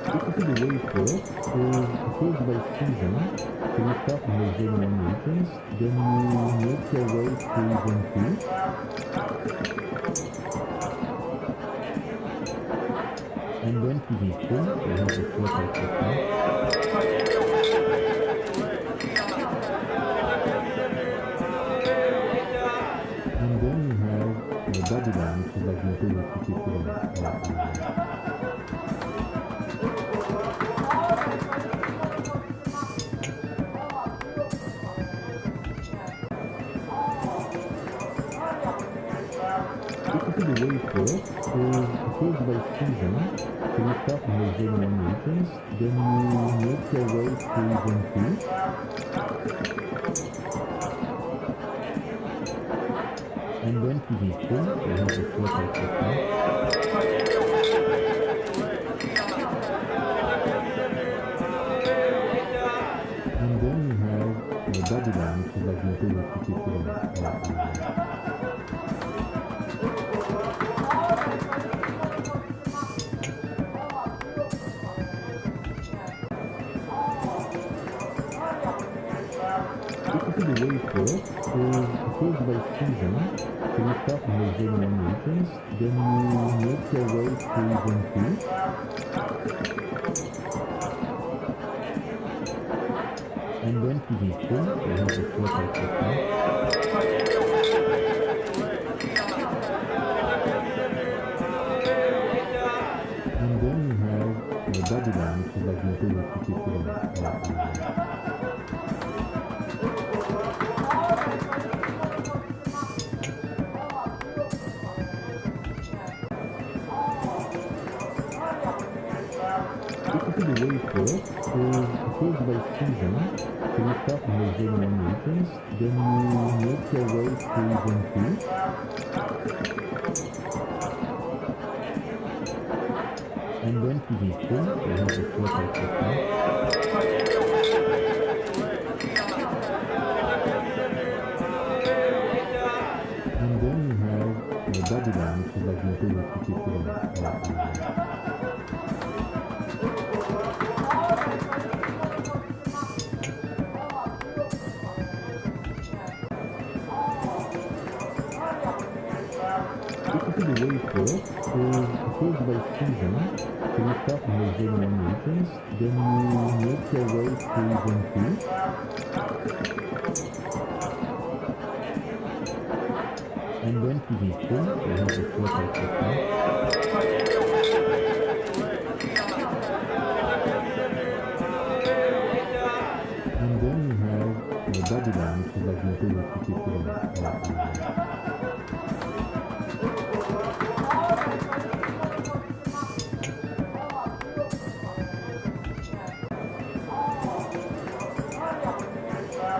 Basically, the way it works is it goes by season. So you start in the Zone 1 regions, then you make your way to Zone 2. And then to Zone 3, so you have the 4 types of tanks. And then you have Babylon, which is like the Imperial city equivalent. Basically, the way it works is it goes by season. So you start in the Zone 1 regions, then you make your way to Zone 2. And then to Zone 3, so you have the 4 types of tanks. And then you have Babylon, which is like the Imperial city equivalent. Basically, the way it works is it goes by season. So you start in the Zone 1 regions, then you make your way to Zone 2. And then to Zone 3, so you have the 4 types of tanks. And then you have Babylon, which is like the Imperial city equivalent. Basically, the way it works is it goes by season. So you start in the Zone 1 regions, then you make your way to Zone 2. And then to Zone 3, so you have the 4 types of tanks. And then you have Babylon, which is like the Imperial city equivalent. Basically, the way it works is it goes by season. So you start in the Zone 1 regions, then you make your way to Zone 2. And then to Zone 3, so you have the 4 types of tanks. And then you have Babylon, which is like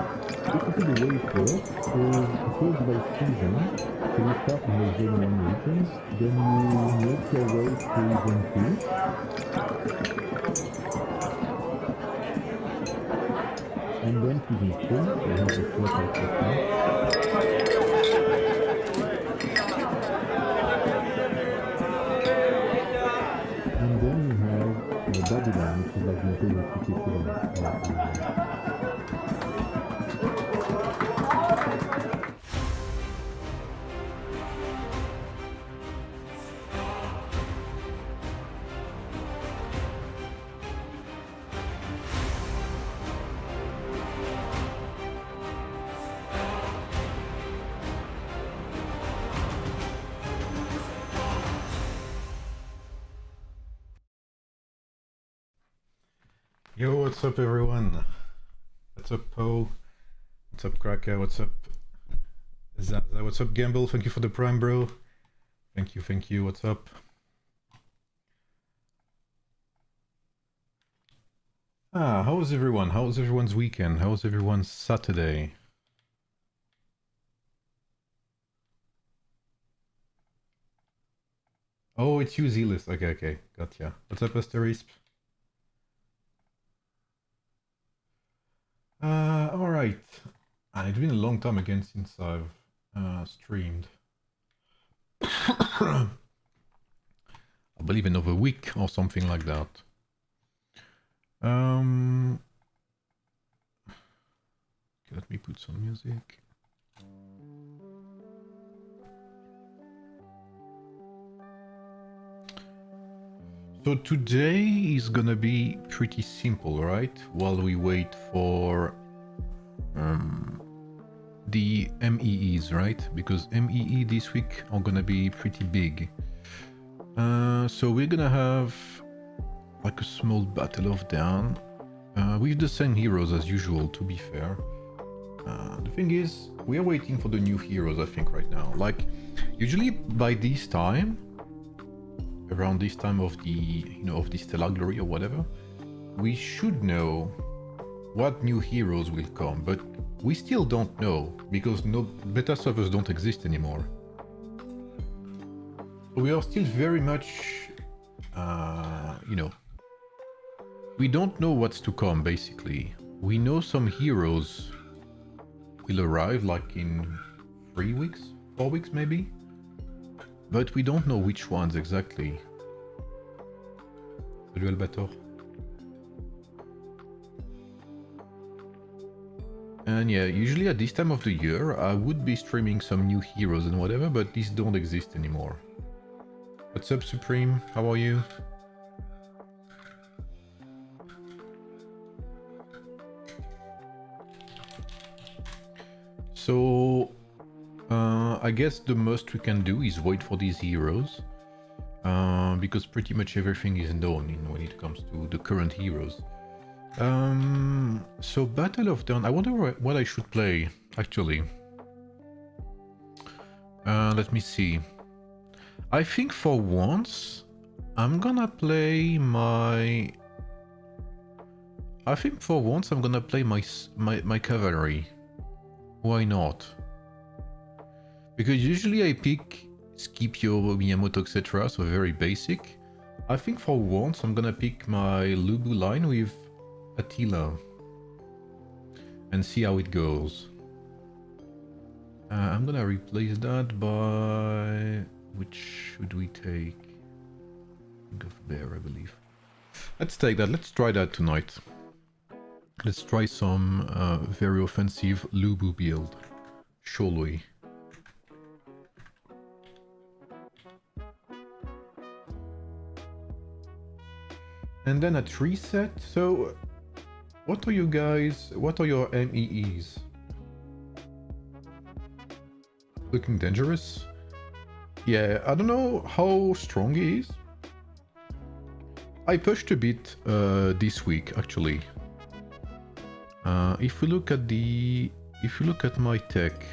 the Imperial city equivalent. Basically, the way it works is it goes by season. So you start in the Zone 1 regions, then you make your way to Zone 2. And then to Zone 3, so you have the 4 types of tanks. And then you have Babylon, which is like the Imperial city equivalent. Yo, what's up everyone? What's up Poe? What's up Kraka? What's up Zaza? What's up Gamble? Thank you for the prime, bro. Thank you. What's up? How was everyone? How was everyone's weekend? How was everyone's Saturday? Oh, it's you, Zealous. Okay. Gotcha. What's up, Asterisp? Alright. It's been a long time again since I've streamed. I believe another week or something like that. Okay, let me put some music. So today is gonna be pretty simple, right? While we wait for the MEEs, right? Because MEE this week are gonna be pretty big. So we're gonna have like a small battle of Dawn with the same heroes as usual, to be fair. The thing is, we are waiting for the new heroes, I think, right now. Like, usually by this time, around this time of the, you know, of the Stellar Glory or whatever, we should know what new heroes will come, but we still don't know, because no beta servers don't exist anymore. We are still very much, you know, we don't know what's to come, basically. We know some heroes will arrive, like in 3 weeks, 4 weeks maybe, but we don't know which ones exactly. Salut Albator. And yeah, usually at this time of the year, I would be streaming some new heroes and whatever, but these don't exist anymore. What's up, Supreme? How are you? So, I guess the most we can do is wait for these heroes, because pretty much everything is done when it comes to the current heroes. So Battle of Dawn, I wonder what I should play, actually. Let me see. I think for once, I'm gonna play my... I think for once I'm gonna play my cavalry. Why not? Because usually I pick Scipio, Miyamoto, etc. So very basic. I think for once I'm gonna pick my Lubu line with Attila. And see how it goes. I'm gonna replace that by... Which should we take? Think of Bear, I believe. Let's take that. Let's try that tonight. Let's try some very offensive Lubu build. Shall we? And then at reset, so what are you guys, what are your MEEs? Looking dangerous? Yeah, I don't know how strong he is. I pushed a bit this week, actually. If we look at my tech,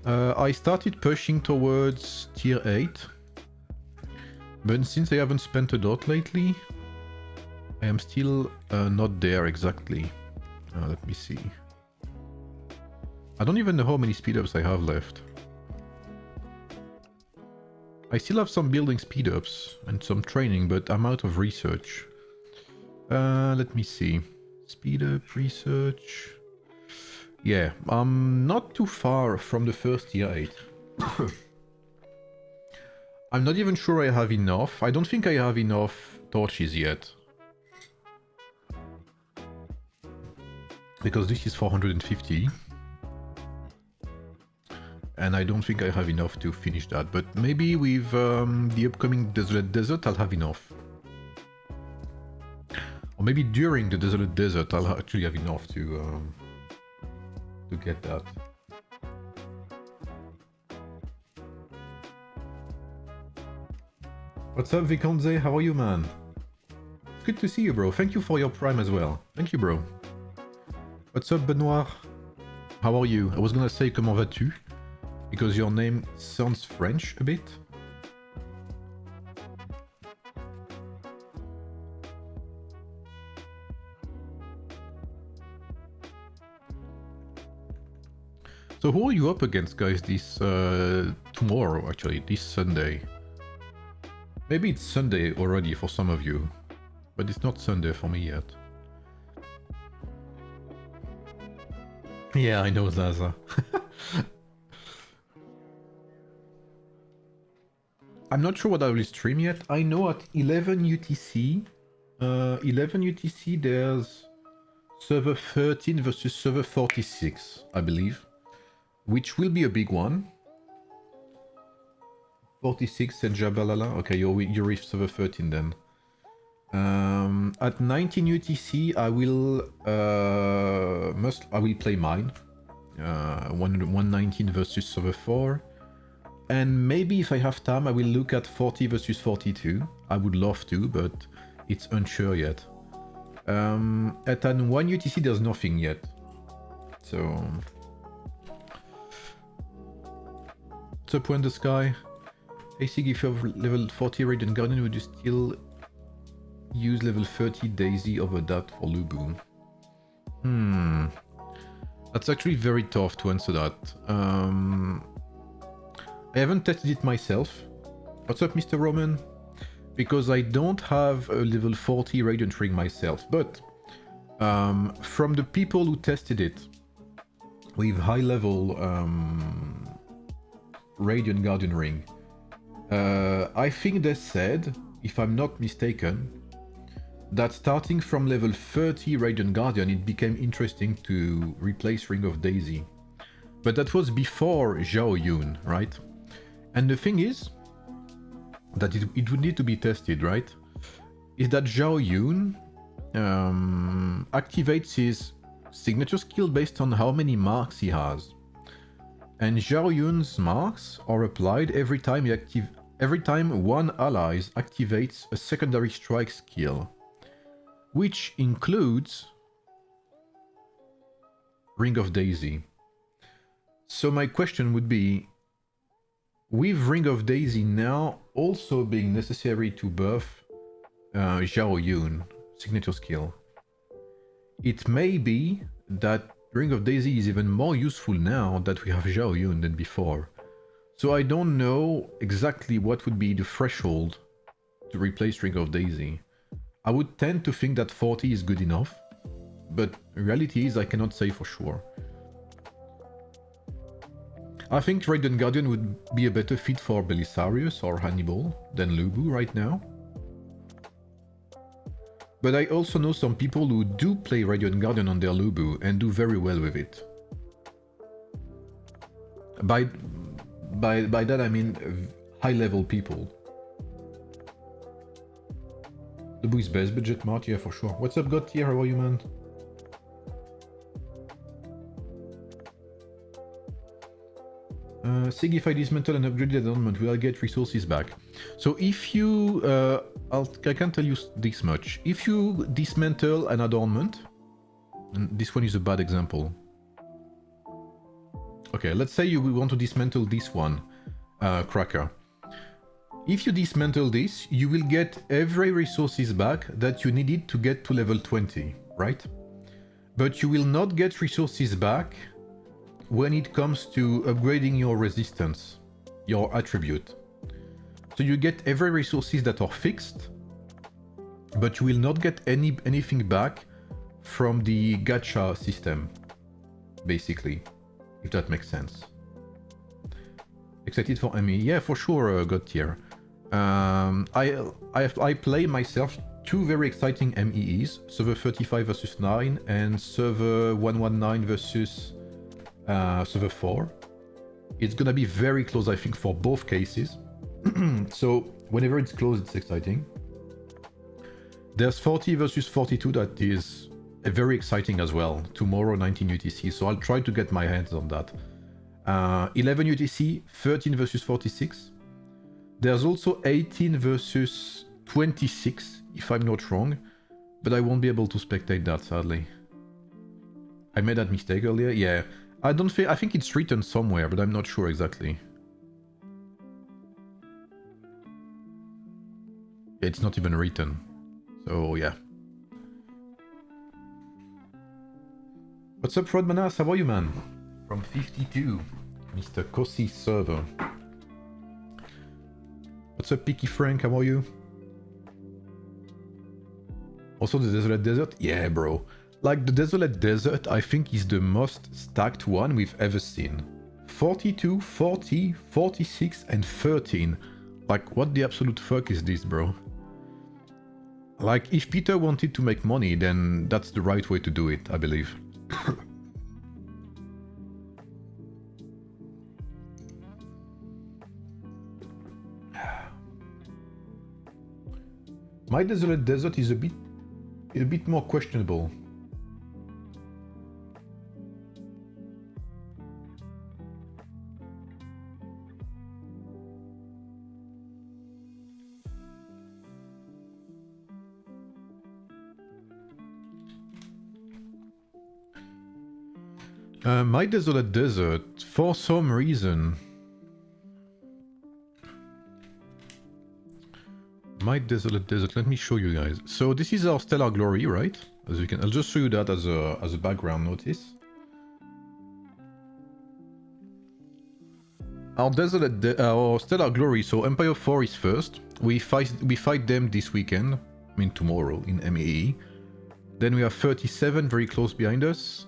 I started pushing towards tier 8, but since I haven't spent a dot lately, I am still not there exactly. Let me see. I don't even know how many speed ups I have left. I still have some building speed ups and some training, but I'm out of research. Let me see. Speed up, research. Yeah, I'm not too far from the first tier 8. I'm not even sure I have enough. I don't think I have enough torches yet. Because this is 450. And I don't think I have enough to finish that. But maybe with the upcoming Desolate Desert, I'll have enough. Or maybe during the Desolate Desert, I'll actually have enough to get that. What's up, Vikonze? How are you, man? Good to see you, bro. Thank you for your prime as well. Thank you, bro. What's up, Benoit? How are you? I was gonna say comment vas-tu? Because your name sounds French a bit. So who are you up against, guys, this tomorrow, actually, this Sunday? Maybe it's Sunday already for some of you, but it's not Sunday for me yet. Yeah, I know, Zaza. I'm not sure what I will stream yet. I know at 11 UTC, 11 UTC, there's server 13 versus server 46, I believe, which will be a big one. 46 and Jabalala. Okay, you're with server 13 then. At 19 UTC, I will play mine. 119 versus server 4. And maybe if I have time, I will look at 40 versus 42. I would love to, but it's unsure yet. At an 1 UTC, there's nothing yet. So... What's up, When the Sky? Hey Sig, if you have level 40 Radiant Guardian, would you still use level 30 Daisy over that for Lubu? That's actually very tough to answer that. I haven't tested it myself. What's up, Mr. Roman? Because I don't have a level 40 Radiant Ring myself, but from the people who tested it with high level Radiant Guardian Ring, I think they said, if I'm not mistaken, that starting from level 30 Radiant Guardian, it became interesting to replace Ring of Daisy. But that was before Zhao Yun, right? And the thing is, that it would need to be tested, right? Is that Zhao Yun activates his signature skill based on how many marks he has. And Zhao Yun's marks are applied every time one ally activates a secondary strike skill, which includes Ring of Daisy. So my question would be, with Ring of Daisy now also being necessary to buff Zhao Yun signature skill, it may be that Ring of Daisy is even more useful now that we have Zhao Yun than before. So I don't know exactly what would be the threshold to replace Ring of Daisy. I would tend to think that 40 is good enough, but reality is I cannot say for sure. I think Radiant Guardian would be a better fit for Belisarius or Hannibal than Lubu right now. But I also know some people who do play Radiant Guardian on their Lubu and do very well with it. By that I mean high level people. Lubu is best budget mod, yeah, for sure. What's up, Gotti? How are you, man? Sig, if I dismantle and upgrade the adornment, will I get resources back? So if you... I can tell you this much. If you dismantle an adornment... And this one is a bad example. Okay, let's say you want to dismantle this one, Cracker. If you dismantle this, you will get every resources back that you needed to get to level 20, right? But you will not get resources back when it comes to upgrading your resistance, your attribute. So you get every resources that are fixed, but you will not get anything back from the gacha system, basically, if that makes sense. Excited for ME? Yeah, for sure, God tier. I play myself two very exciting MEEs, server 35 versus 9 and server 119 versus server 4. It's gonna be very close, I think, for both cases. So whenever it's close, it's exciting. There's 40 versus 42 that is very exciting as well. Tomorrow 19 UTC, so I'll try to get my hands on that. 11 UTC, 13 versus 46. There's also 18 versus 26, if I'm not wrong, but I won't be able to spectate that, sadly. I made that mistake earlier, yeah. I think it's written somewhere, but I'm not sure exactly. It's not even written, so yeah. What's up, Fred Manas? How are you, man? From 52, Mr. Kossi server. What's up, Picky Frank? How are you? Also, the Desolate Desert? Yeah, bro. Like, the Desolate Desert, I think, is the most stacked one we've ever seen. 42, 40, 46, and 13. Like, what the absolute fuck is this, bro? Like, if Peter wanted to make money, then that's the right way to do it, I believe. My desolate desert is a bit more questionable. My desolate desert, for some reason... My desolate desert, let me show you guys. So this is our stellar glory, right? As you can, I'll just show you that as a background notice. Our our stellar glory, so Empire 4 is first. We fight them this weekend, I mean tomorrow in MEE. Then we have 37 very close behind us,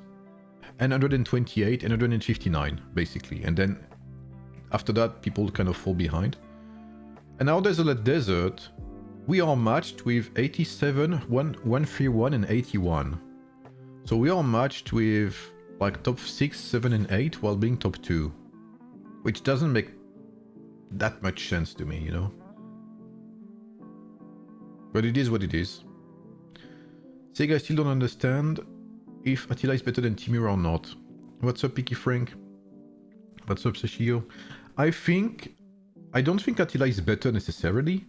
and 128 and 159 basically. And then after that, people kind of fall behind. And our desolate desert, we are matched with 87, 131 and 81. So we are matched with like top 6, 7 and 8 while being top 2. Which doesn't make that much sense to me, you know? But it is what it is. Sega, I still don't understand if Attila is better than Timur or not. What's up, Picky Frank? What's up, Sashio? I don't think Attila is better necessarily.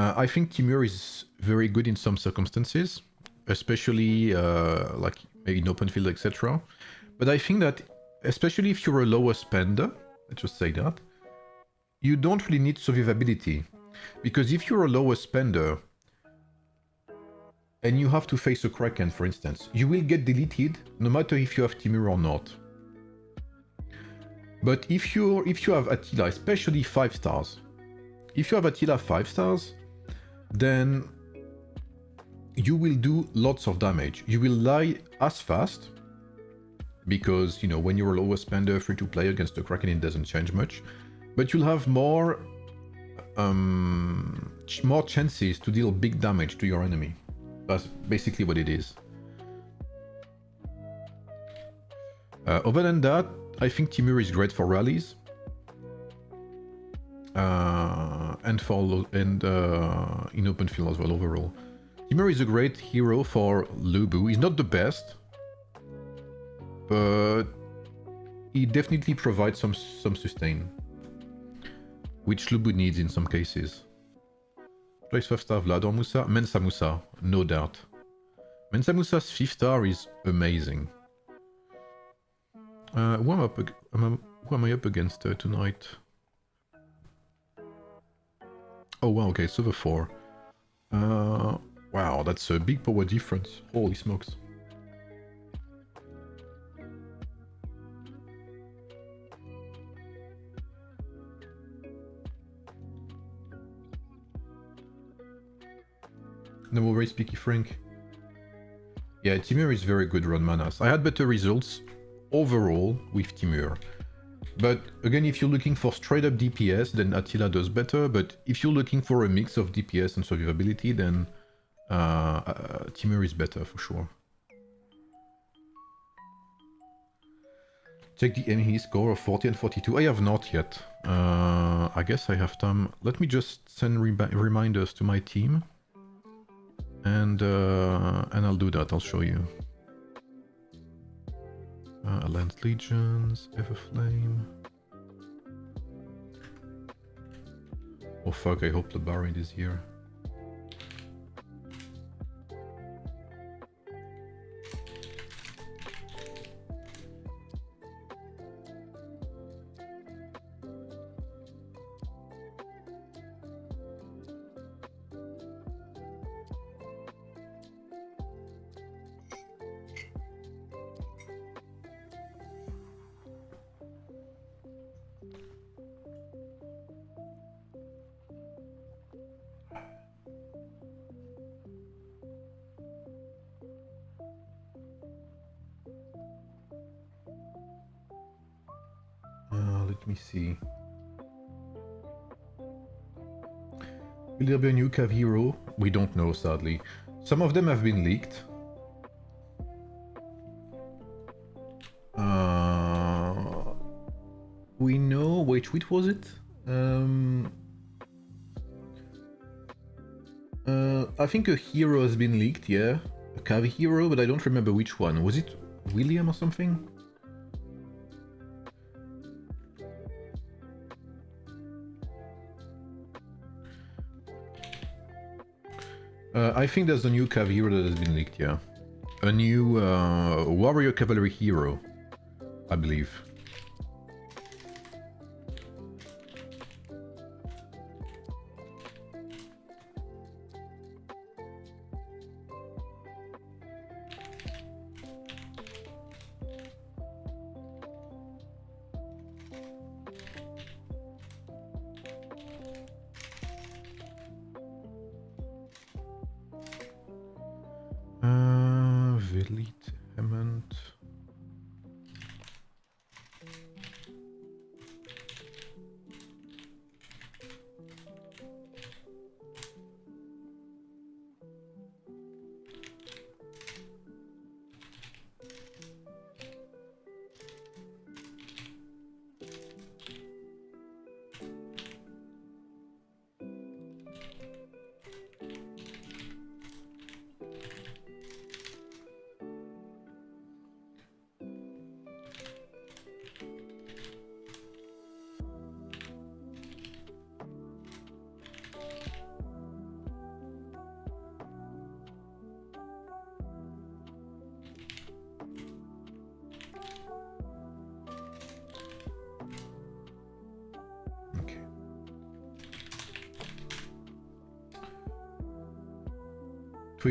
I think Timur is very good in some circumstances, especially like maybe in open field, etc. But I think that especially if you're a lower spender, let's just say that, you don't really need survivability. Because if you're a lower spender and you have to face a Kraken, for instance, you will get deleted no matter if you have Timur or not. But if you have Attila, especially 5 stars, if you have Attila 5 stars, then you will do lots of damage. You will die as fast, because, you know, when you're a lower spender, free to play against the Kraken, it doesn't change much. But you'll have more chances to deal big damage to your enemy. That's basically what it is. Other than that, I think Timur is great for rallies. And in open field as well overall. Timur is a great hero for Lubu. He's not the best, but he definitely provides some sustain, which Lubu needs in some cases. Place 5 star Vlad or Musa? Mensa Musa, no doubt. Mensa Musa's 5th star is amazing. Who am I up against tonight? Oh wow, okay, Server 4. Wow, that's a big power difference. Holy smokes. No worries, Picky Frank. Yeah, Timur is very good run Manas. I had better results overall with Timur. But again, if you're looking for straight up DPS, then Attila does better. But if you're looking for a mix of DPS and survivability, then Timur is better for sure. Check the ME score of 40 and 42. I have not yet. I guess I have time. Let me just send reminders to my team. And I'll do that, I'll show you. Alliance Legions, Everflame. Oh fuck, I hope the Baron is here. Let me see. Will there be a new Cav hero? We don't know, sadly. Some of them have been leaked. We know... Wait, which was it? I think a hero has been leaked, yeah. A Cav hero, but I don't remember which one. Was it William or something? I think there's a new Cav hero that has been leaked, yeah. A new warrior cavalry hero, I believe. Velite Hemant.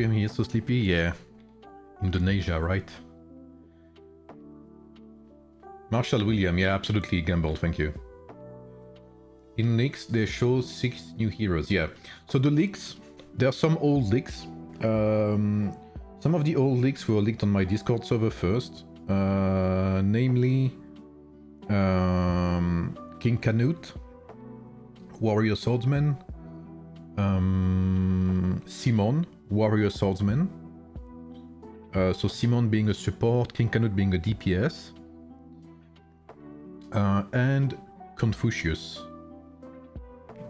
I'm here so sleepy? Yeah. Indonesia, right? Marshall William, yeah, absolutely, Gamble, thank you. In leaks, they show 6 new heroes, yeah. So the leaks, there are some old leaks. Some of the old leaks were leaked on my Discord server first. Namely, King Canute, Warrior Swordsman, Simon, Warrior Swordsman. So Simon being a support, King Canute being a DPS. And Confucius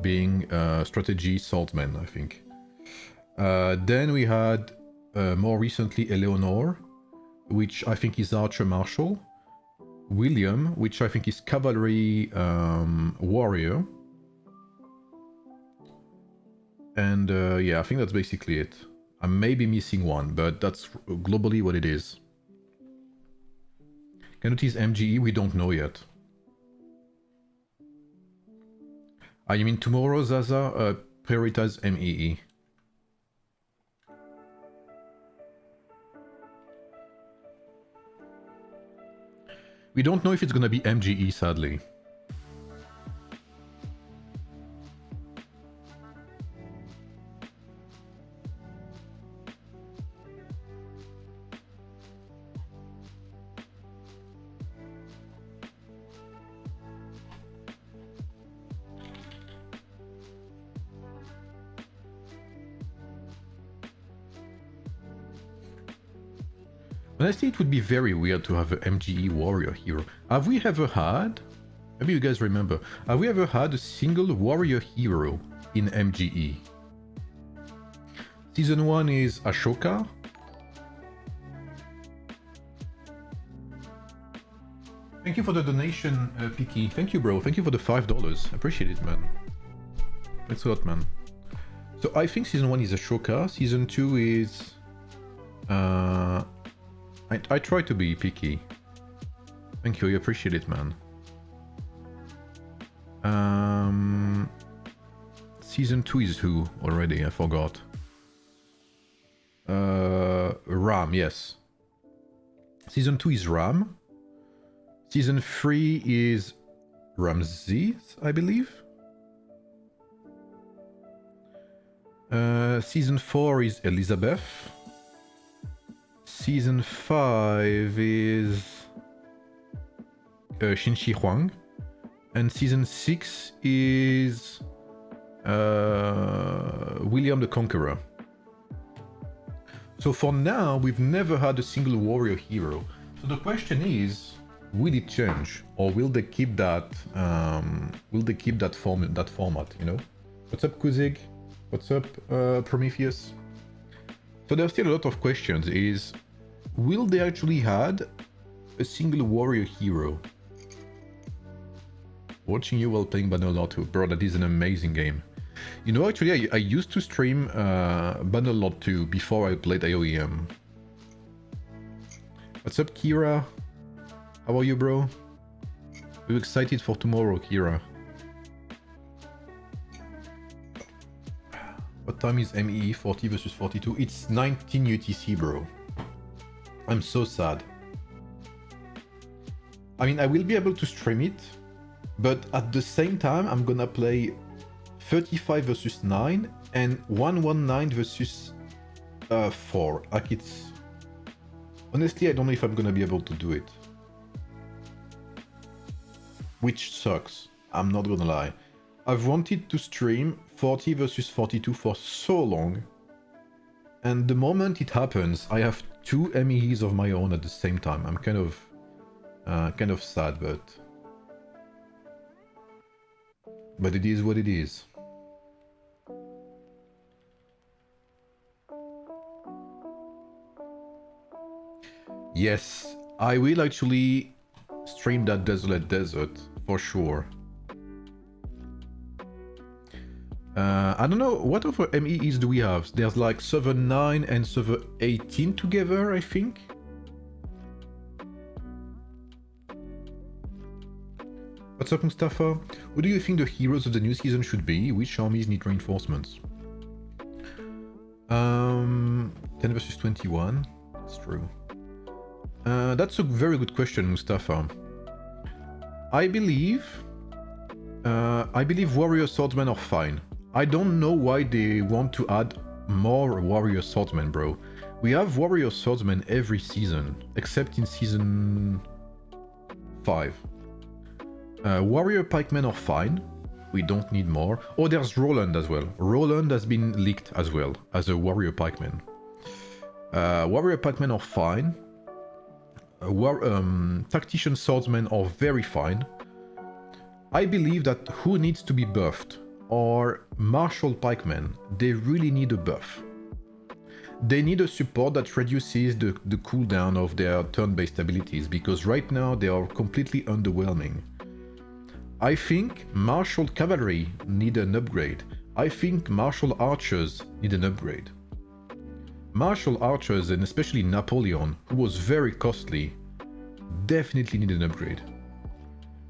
being a strategy swordsman, I think. Then we had more recently Eleanor, which I think is Archer Marshal. William, which I think is Cavalry Warrior. And yeah, I think that's basically it. I may be missing one, but that's globally what it is. Canute is MGE, we don't know yet. You mean tomorrow, Zaza? Prioritize MEE. We don't know if it's gonna be MGE, sadly. Honestly, it would be very weird to have an MGE warrior hero. Have we ever had, maybe you guys remember, have we ever had a single warrior hero in MGE? Season 1 is Ashoka. Thank you for the donation, Piki. Thank you, bro. Thank you for the $5. Appreciate it, man. Thanks a lot, man. So I think Season 1 is Ashoka. Season 2 is... I try to be picky. Thank you, I appreciate it, man. Season 2 is who already? I forgot. Ram, yes. Season 2 is Ram. Season 3 is Ramses, I believe. Season 4 is Elizabeth. Season 5 is Xin Shi Huang. And Season 6 is William the Conqueror. So for now, we've never had a single warrior hero. So the question is, will it change, or will they keep that? Format? You know. What's up, Kuzig? What's up, Prometheus? So there's still a lot of questions. Is will they actually had a single warrior hero? Watching you while playing Bannerlord 2, bro, that is an amazing game. You know, actually, I used to stream Bannerlord 2 before I played AOEM. What's up, Kira? How are you, bro? Are you excited for tomorrow, Kira? What time is MEE 40 versus 42? It's 19 UTC, bro. I'm so sad. I mean, I will be able to stream it, but at the same time, I'm gonna play 35 versus 9 and 119 versus 4. Like, it's... Honestly, I don't know if I'm gonna be able to do it. Which sucks. I'm not gonna lie. I've wanted to stream 40 versus 42 for so long, and the moment it happens, I have 2 MEEs of my own at the same time. I'm kind of sad, but it is what it is. Yes, I will actually stream that Desolate Desert for sure. I don't know, what other MEEs do we have? There's like server 9 and server 18 together, I think. What's up, Mustafa? Who do you think the heroes of the new season should be? Which armies need reinforcements? 10 versus 21. That's true. That's a very good question, Mustafa. I believe warrior swordsmen are fine. I don't know why they want to add more warrior swordsmen, bro. We have warrior swordsmen every season, except in season 5. Warrior pikemen are fine. We don't need more. Oh, there's Roland as well. Roland has been leaked as well as a warrior pikeman. Warrior pikemen are fine. Tactician swordsmen are very fine. I believe that who needs to be buffed are martial pikemen. They really need a buff. They need a support that reduces the cooldown of their turn-based abilities, because right now they are completely underwhelming. I think martial cavalry need an upgrade. I think martial archers need an upgrade. Martial archers, and especially Napoleon, who was very costly, definitely need an upgrade.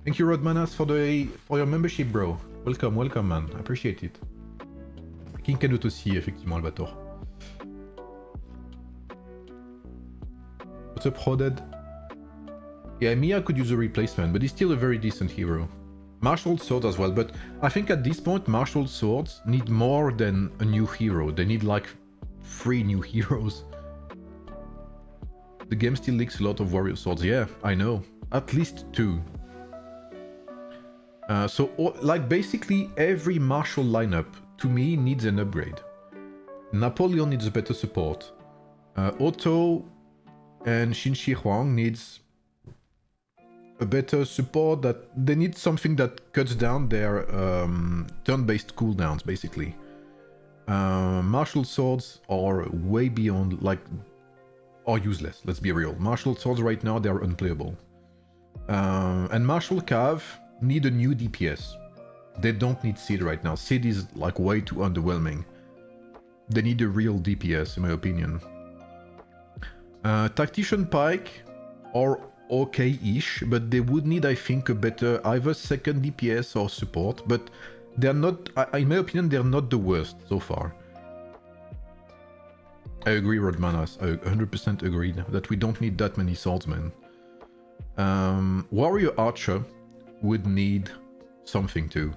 Thank you, Rodmanas, for your membership, bro. Welcome, man. I appreciate it. King Canute aussi, effectivement, Albator. What's up, Roded? Yeah, Mia could use a replacement, but he's still a very decent hero. Martial swords as well, but I think at this point, martial swords need more than a new hero. They need like 3 new heroes. The game still leaks a lot of warrior swords. Yeah, I know. At least 2. Like basically every martial lineup to me needs an upgrade. Napoleon needs a better support. Otto and Xin Shi Huang needs a better support. That they need something that cuts down their turn-based cooldowns, basically. Martial swords are way beyond, like, are useless, let's be real. Martial swords right now, they are unplayable. And martial cav need a new DPS. They don't need Sid right now. Sid is like way too underwhelming. They need a real DPS, in my opinion. Tactician pike are okay-ish, but they would need, I think, a better either second DPS or support, but they're not, in my opinion, they're not the worst so far. I agree, Rodmanas. I 100% agree that we don't need that many swordsmen. Warrior archer would need something too.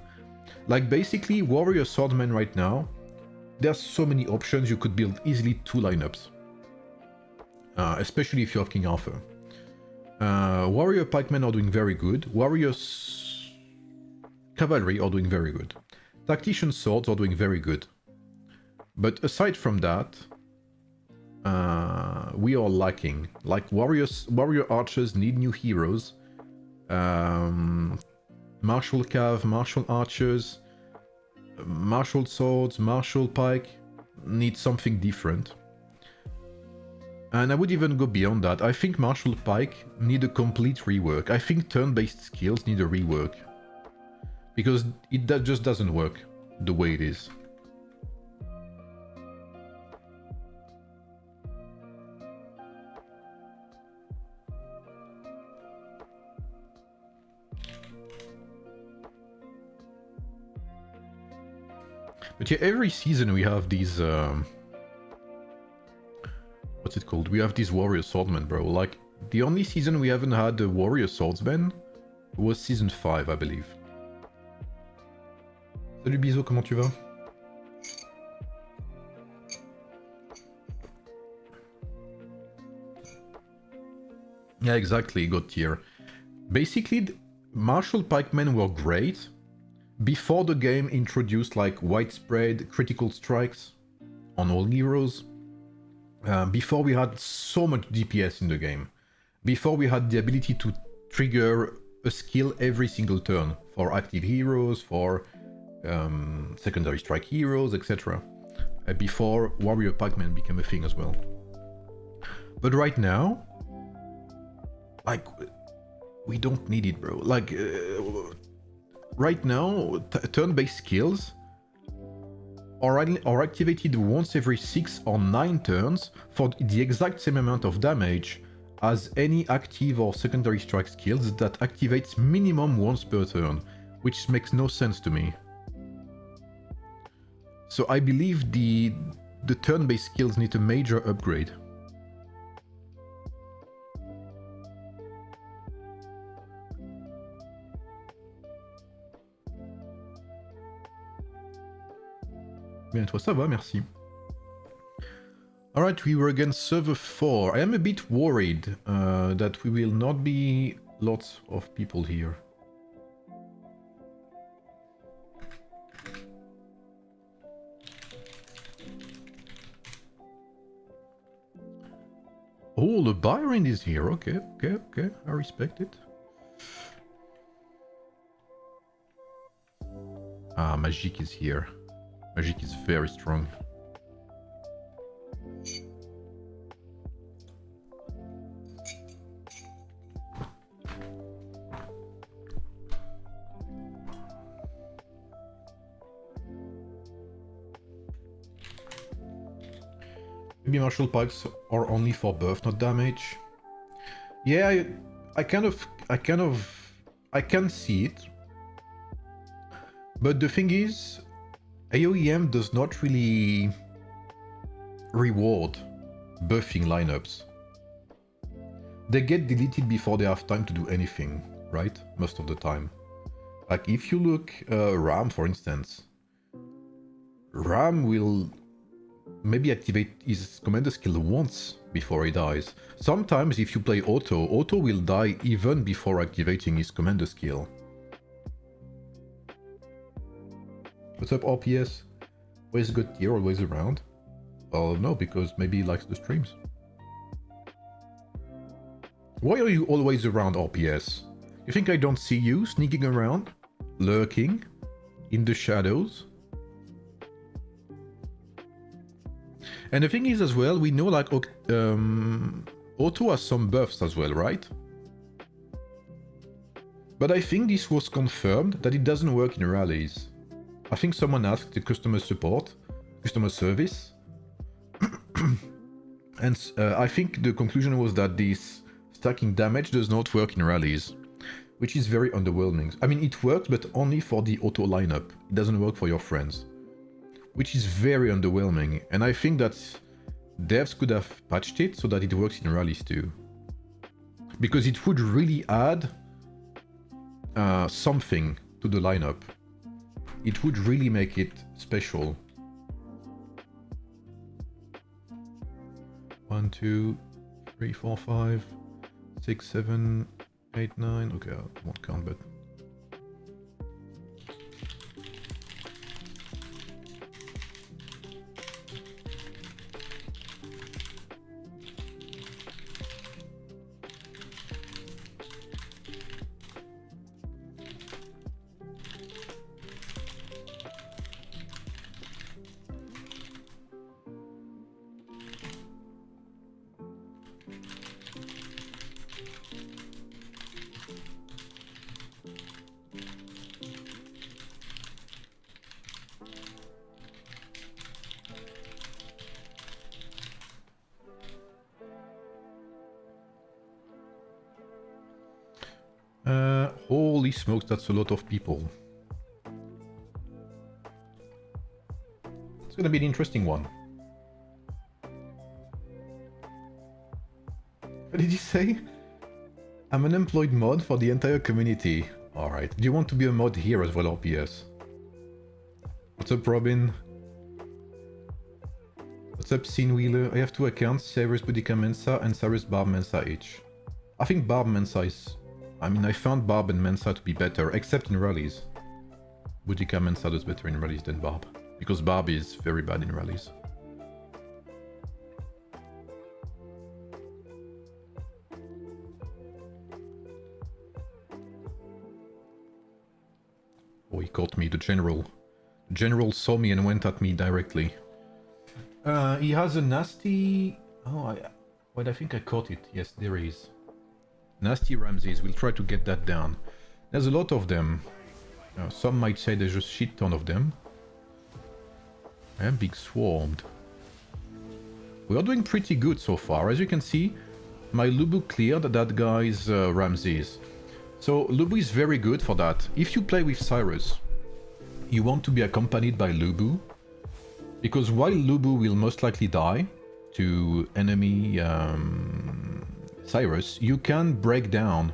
Like basically, warrior swordmen right now, there's so many options. You could build easily 2 lineups. Especially if you have King Arthur. Warrior pikemen are doing very good. Warrior cavalry are doing very good. Tactician swords are doing very good. But aside from that, we are lacking. Like warrior archers need new heroes. Martial cav, martial archers, martial swords, martial pike need something different. And I would even go beyond that. I think martial pike need a complete rework. I think turn-based skills need a rework. Because that just doesn't work the way it is. But yeah, every season we have these... what's it called? We have these warrior swordmen, bro. Like, the only season we haven't had a warrior swordsman was season 5, I believe. Salut Bizo, comment tu vas? Yeah, exactly, God tier. Basically, martial pikemen were great before the game introduced like widespread critical strikes on all heroes. Before we had so much DPS in the game. Before we had the ability to trigger a skill every single turn for active heroes, for secondary strike heroes, etc. Before warrior pikemen became a thing as well. But right now, like, we don't need it, bro. Like, right now, turn-based skills are activated once every 6 or 9 turns for the exact same amount of damage as any active or secondary strike skills that activates minimum once per turn, which makes no sense to me. So I believe the turn-based skills need a major upgrade. Bien, toi ça va, merci. Alright, we were against server 4. I am a bit worried that we will not be lots of people here. Oh, the Byron is here. Okay, I respect it. Ah, Magic is here. Magic is very strong. Maybe martial pikes are only for buff, not damage. Yeah, I can see it. But the thing is, AOEM does not really reward buffing lineups. They get deleted before they have time to do anything, right? Most of the time. Like if you look Ram, for instance, Ram will maybe activate his commander skill once before he dies. Sometimes if you play Otto, Otto will die even before activating his commander skill. What's up, RPS? Always good tier, always around? Well, no, because maybe he likes the streams. Why are you always around, RPS? You think I don't see you sneaking around? Lurking? In the shadows? And the thing is as well, we know like Otto has some buffs as well, right? But I think this was confirmed that it doesn't work in rallies. I think someone asked the customer service, and I think the conclusion was that this stacking damage does not work in rallies, which is very underwhelming. I mean, it works, but only for the auto lineup. It doesn't work for your friends, which is very underwhelming. And I think that devs could have patched it so that it works in rallies too, because it would really add something to the lineup. It would really make it special. 1, 2, 3, 4, 5, 6, 7, 8, 9. Okay, I won't count, but Holy smokes, that's a lot of people. It's gonna be an interesting one. What did he say? I'm an employed mod for the entire community. Alright. Do you want to be a mod here as well, or PS? What's up, Robin? What's up, Scene Wheeler? I have 2 accounts, Cyrus Boudica Mensa and Cyrus Barb Mensa each. I think Barb Mensa is... I mean, I found Barb and Mensa to be better, except in rallies. Boudica Mensa does better in rallies than Barb. Because Barb is very bad in rallies. Oh, he caught me, the general. The general saw me and went at me directly. He has a nasty... Oh, Wait, I think I caught it. Yes, there is. Nasty Ramses. We'll try to get that down. There's a lot of them. Some might say there's a shit ton of them. I am big swarmed. We are doing pretty good so far. As you can see, my Lubu cleared that guy's Ramses. So Lubu is very good for that. If you play with Cyrus, you want to be accompanied by Lubu. Because while Lubu will most likely die to enemy Cyrus, you can break down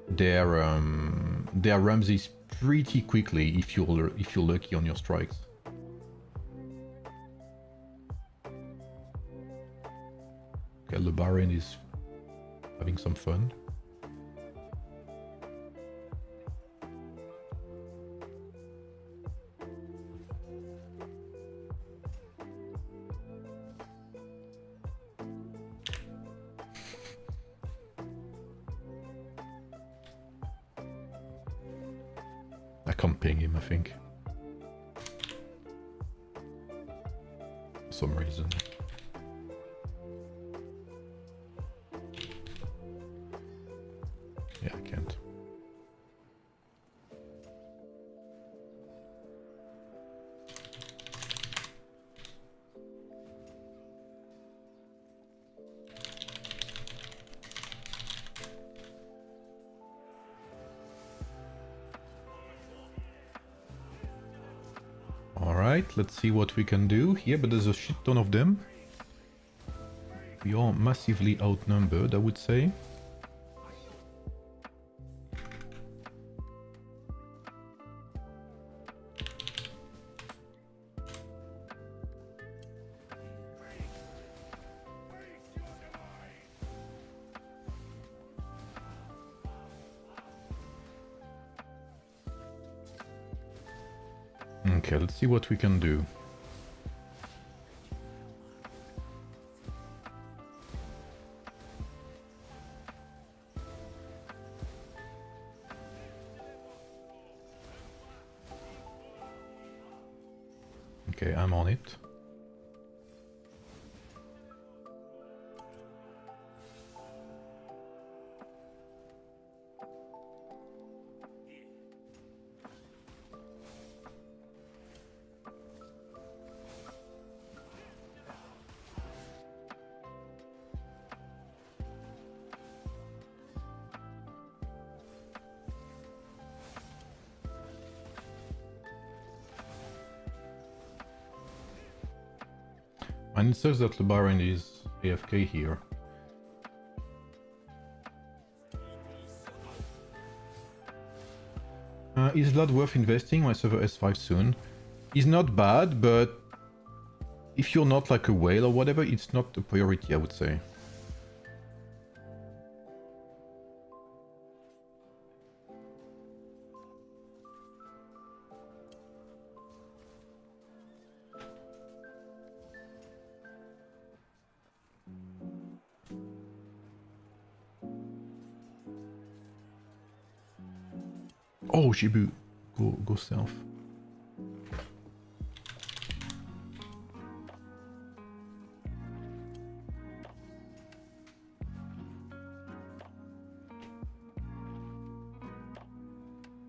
their Ramses pretty quickly if you're lucky on your strikes. Okay, the Baron is having some fun. I can't ping him, I think. For some reason. Yeah, I can't. Alright, let's see what we can do here, but there's a shit ton of them. We are massively outnumbered, I would say. Okay, let's see what we can do. Okay, I'm on it. And it says that the Baron is AFK here. Is Vlad worth investing? My server S5 soon. He's not bad, but if you're not like a whale or whatever, it's not a priority, I would say. Oh, Shibu, go south.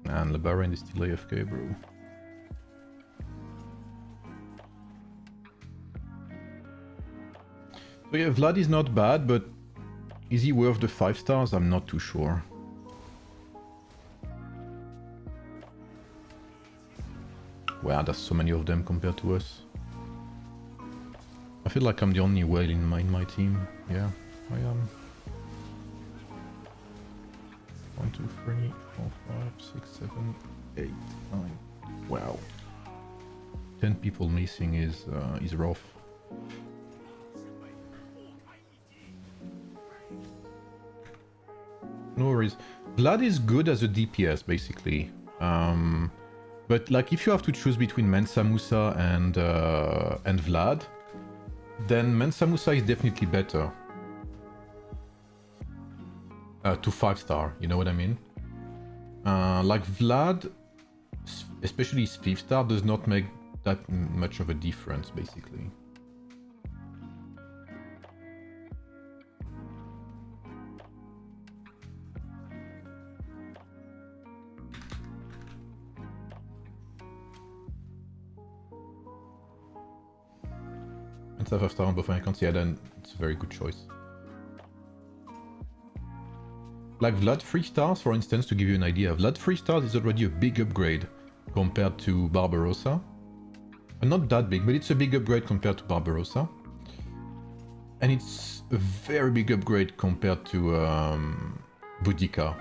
And the Baron is still AFK, bro. So yeah, Vlad is not bad, but is he worth the 5 stars? I'm not too sure. Wow, there's so many of them compared to us. I feel like I'm the only whale in my team. Yeah, I am. 1, 2, 3, 4, 5, 6, 7, 8, 9. Wow. 10 people missing is rough. No worries. Vlad is good as a DPS basically. But like if you have to choose between Mensa Musa and Vlad, then Mensa Musa is definitely better. To 5-star, you know what I mean? Like Vlad, especially his 5-star, does not make that much of a difference basically. Mensa 5-star on both icons, yeah, then it's a very good choice. Like Vlad 3 stars, for instance, to give you an idea, Vlad 3 stars is already a big upgrade compared to Barbarossa. Not that big, but it's a big upgrade compared to Barbarossa. And it's a very big upgrade compared to Boudica.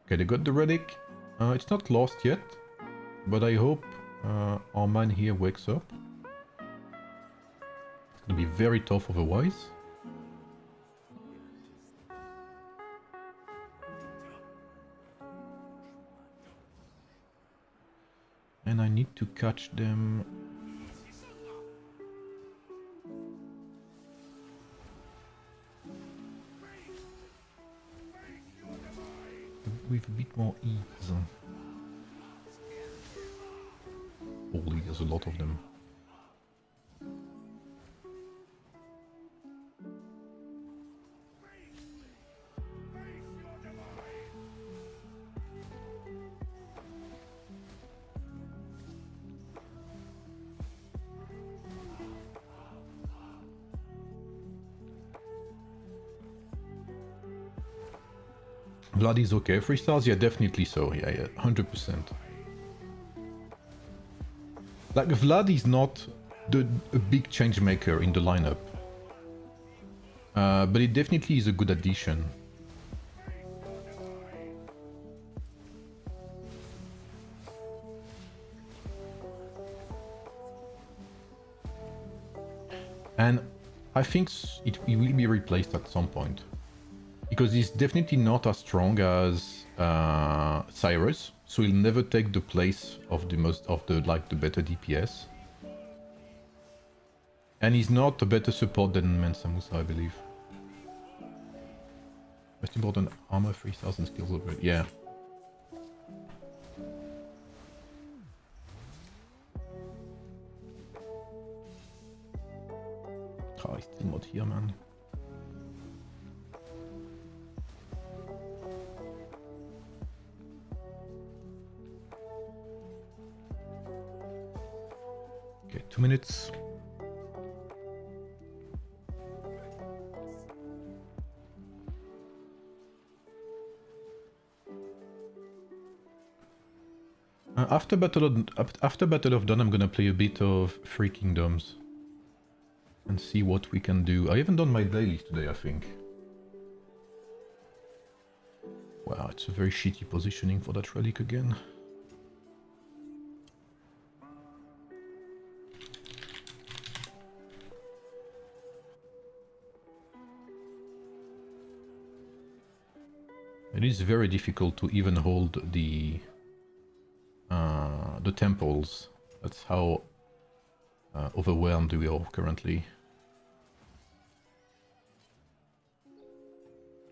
Okay, they got the relic. It's not lost yet, but I hope our man here wakes up. It's gonna be very tough otherwise. And I need to catch them. With a bit more ease. Holy, there's a lot of them. Vlad is okay. 3 stars? Yeah, definitely so. Yeah, 100%. Like, Vlad is not a big change maker in the lineup. But it definitely is a good addition. And I think it will be replaced at some point. Because he's definitely not as strong as Cyrus, so he'll never take the place of the better DPS. And he's not a better support than Mensa Musa, I believe. Most important armor, 3000 skills over. Yeah. Oh, he's still not here, man. Okay, 2 minutes. After Battle of Dawn, I'm gonna play a bit of Three Kingdoms and see what we can do. I haven't done my dailies today, I think. Wow, it's a very shitty positioning for that relic again. It is very difficult to even hold the temples. That's how overwhelmed we are currently.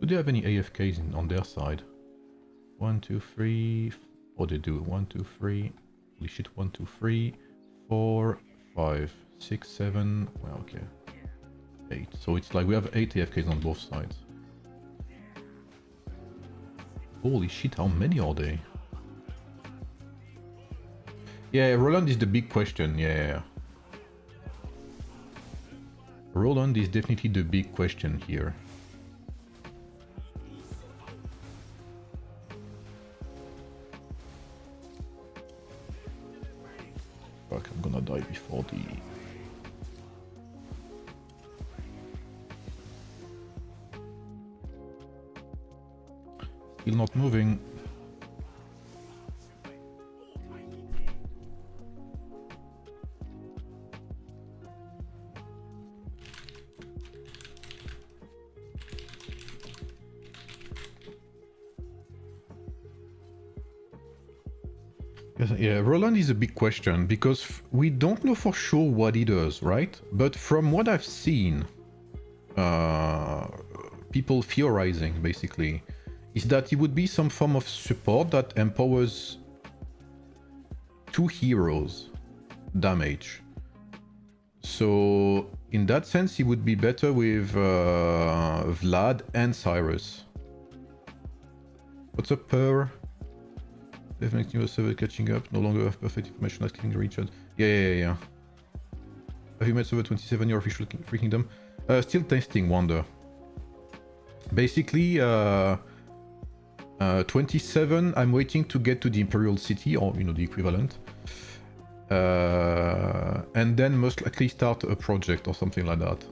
Do they have any AFKs on their side? 1, 2, 3. Oh, they do. 1, 2, 3. Holy shit. 1, 2, 3, 4, 5, 6, 7. Well, okay. 8. So it's like we have 8 AFKs on both sides. Holy shit, how many are they? Yeah, Roland is the big question, yeah. Roland is definitely the big question here. Still not moving. Yeah, Roland is a big question because we don't know for sure what he does, right? But from what I've seen, people theorizing basically, is that he would be some form of support that empowers 2 heroes damage. So in that sense, he would be better with Vlad and Cyrus. What's up, Per? Definitely new server catching up. No longer have perfect information as clicking Richard. Yeah. Have you met server 27, your official Free Kingdom? Still testing, Wonder. Basically, 27, I'm waiting to get to the Imperial City, or, you know, the equivalent. And then most likely start a project or something like that.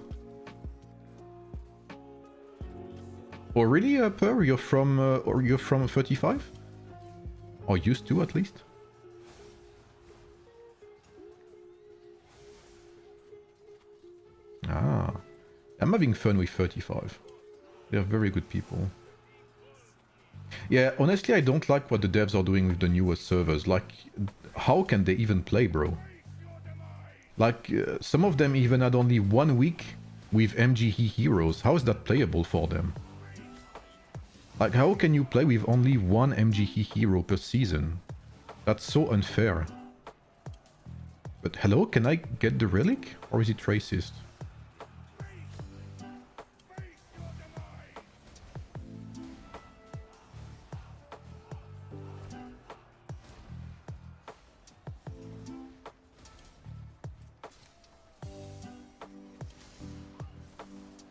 Oh, really, Per? You're from 35? Or used to, at least? Ah. I'm having fun with 35. They're very good people. Yeah, honestly, I don't like what the devs are doing with the newest servers. Like, how can they even play, bro? Like, some of them even had only 1 week with MGE heroes. How is that playable for them? Like, how can you play with only 1 MGE hero per season? That's so unfair. But hello, can I get the relic? Or is it racist?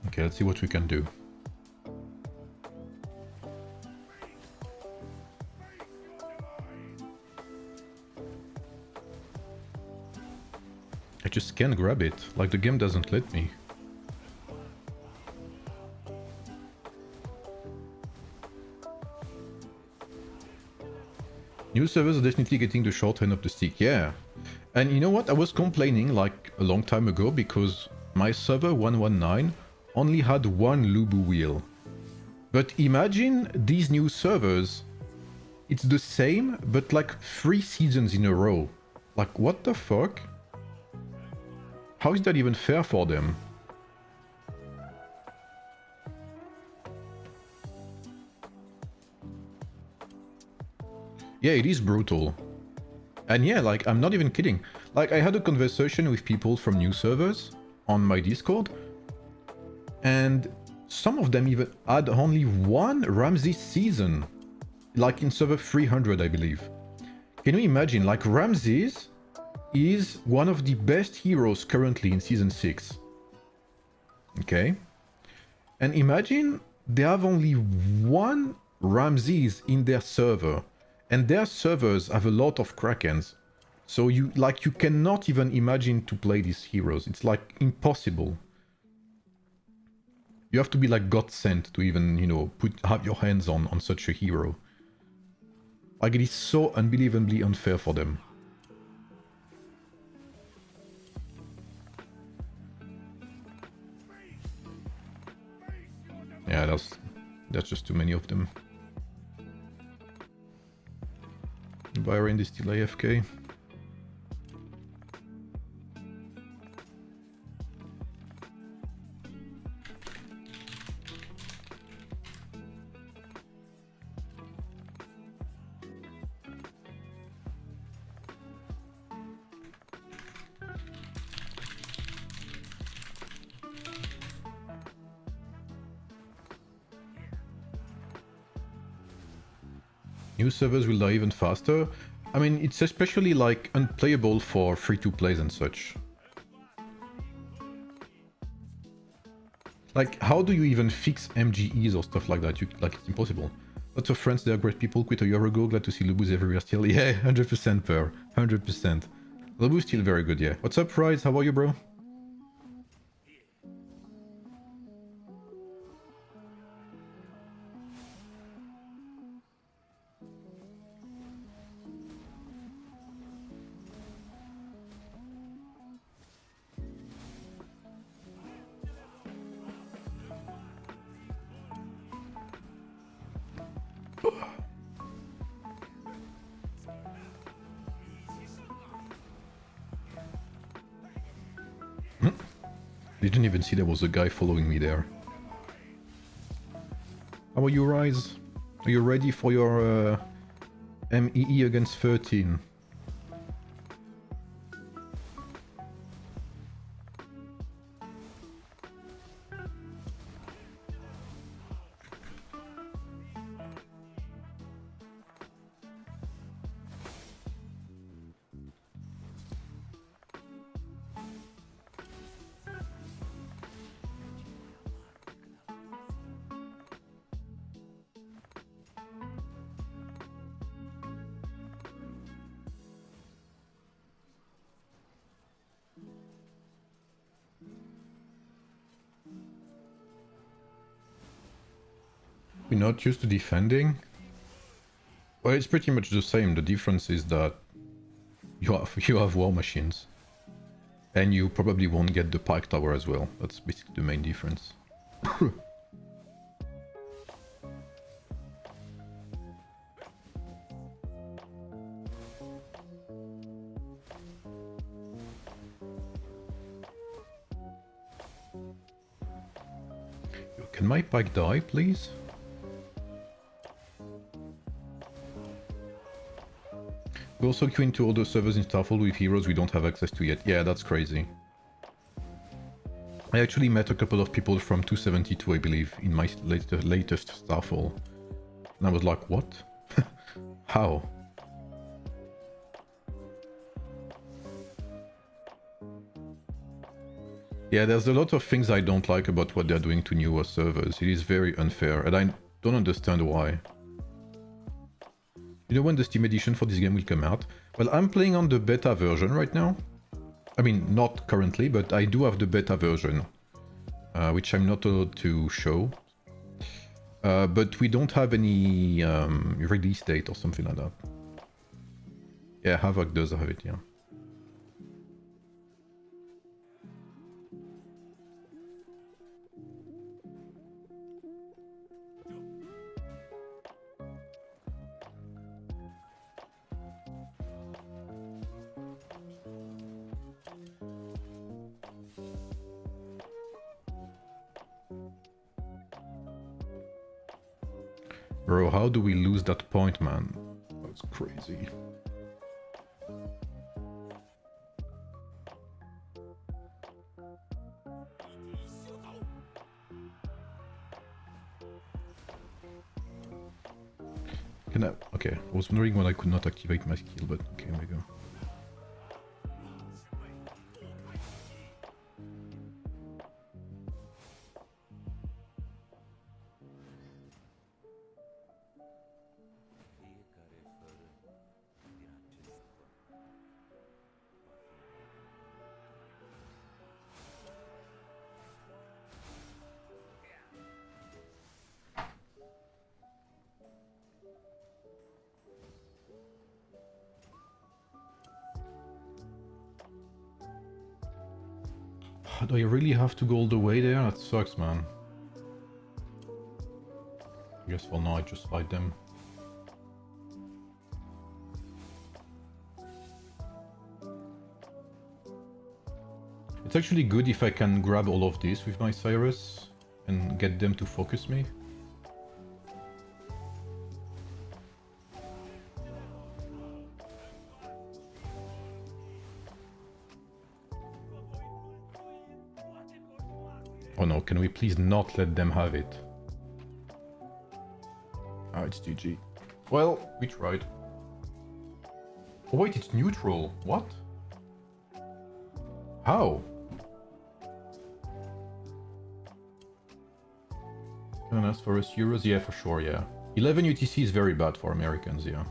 Okay, let's see what we can do. I just can't grab it, like the game doesn't let me. New servers are definitely getting the short end of the stick, yeah. And you know what, I was complaining like a long time ago because my server 119 only had 1 Lubu wheel. But imagine these new servers, it's the same, but like 3 seasons in a row. Like, what the fuck? How is that even fair for them? Yeah, it is brutal. And yeah, like, I'm not even kidding. Like, I had a conversation with people from new servers on my Discord, and some of them even had only 1 Ramses season. Like in server 300, I believe. Can you imagine? Like, Ramses is one of the best heroes currently in Season 6. Okay? And imagine they have only 1 Ramses in their server. And their servers have a lot of Krakens. So you cannot even imagine to play these heroes. It's like impossible. You have to be like God sent to even, you know, have your hands on such a hero. Like, it is so unbelievably unfair for them. Yeah, that's just too many of them. Byron is still AFK. New servers will die even faster. I mean, it's especially like unplayable for free-to-plays and such. Like, how do you even fix MGEs or stuff like that? Like, it's impossible. Lots of friends, they are great people. Quit a year ago. Glad to see Lubus everywhere still. Yeah, 100% per. 100%. Lubus still very good, yeah. What's up, Rise? How are you, bro? Didn't even see there was a guy following me there. How are you, Rise? Are you ready for your MEE against 13? We're not used to defending? Well, it's pretty much the same. The difference is that you have war machines. And you probably won't get the pike tower as well. That's basically the main difference. Can my pike die, please? We also queue into other servers in Starfall with heroes we don't have access to yet. Yeah, that's crazy. I actually met a couple of people from 272, I believe, in my latest Starfall. And I was like, what? How? Yeah, there's a lot of things I don't like about what they're doing to newer servers. It is very unfair, and I don't understand why. You know when the Steam edition for this game will come out? Well, I'm playing on the beta version right now. I mean, not currently, but I do have the beta version, which I'm not allowed to show. But we don't have any release date or something like that. Yeah, Havoc does have it, yeah. Bro, how do we lose that point, man? That's crazy. Can I... Okay, I was wondering when I could not activate my skill, but okay, here we go. Do I really have to go all the way there? That sucks, man. I guess for now I just fight them. It's actually good if I can grab all of this with my Cyrus and get them to focus me. Oh no, can we please not let them have it? Ah, it's GG. Well, we tried. Oh wait, it's neutral. What? How? Can I ask for us euros? Yeah, for sure, yeah. 11 UTC is very bad for Americans, yeah.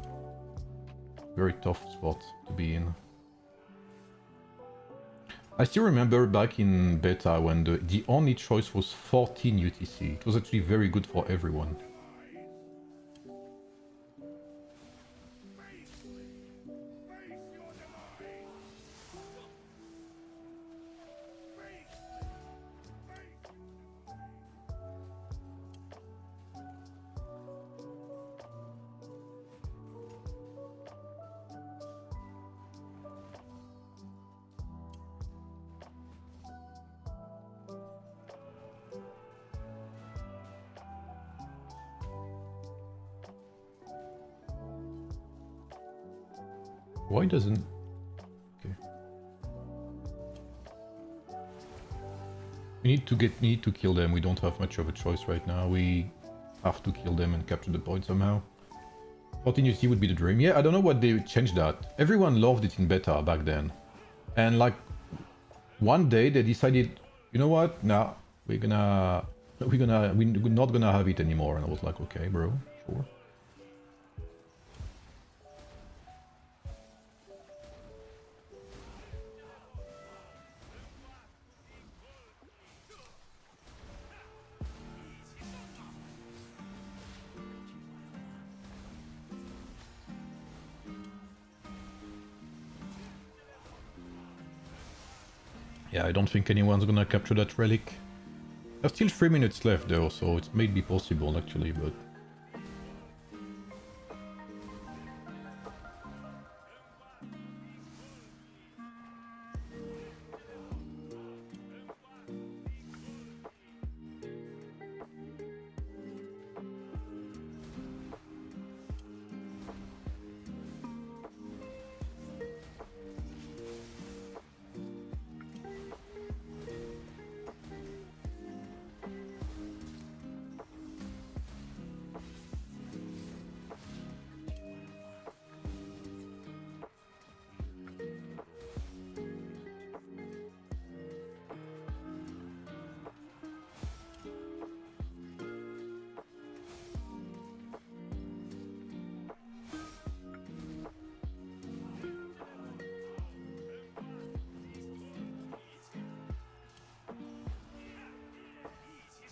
Very tough spot to be in. I still remember back in beta when the only choice was 14 UTC. It was actually very good for everyone. Why doesn't... Okay. We need to kill them. We don't have much of a choice right now. We have to kill them and capture the point somehow. Continuity would be the dream. Yeah, I don't know what they changed that. Everyone loved it in beta back then. And like one day they decided, you know what? Nah, we're not gonna have it anymore. And I was like, okay, bro, sure. Yeah, I don't think anyone's gonna capture that relic. There's still 3 minutes left though, so it may be possible actually, but...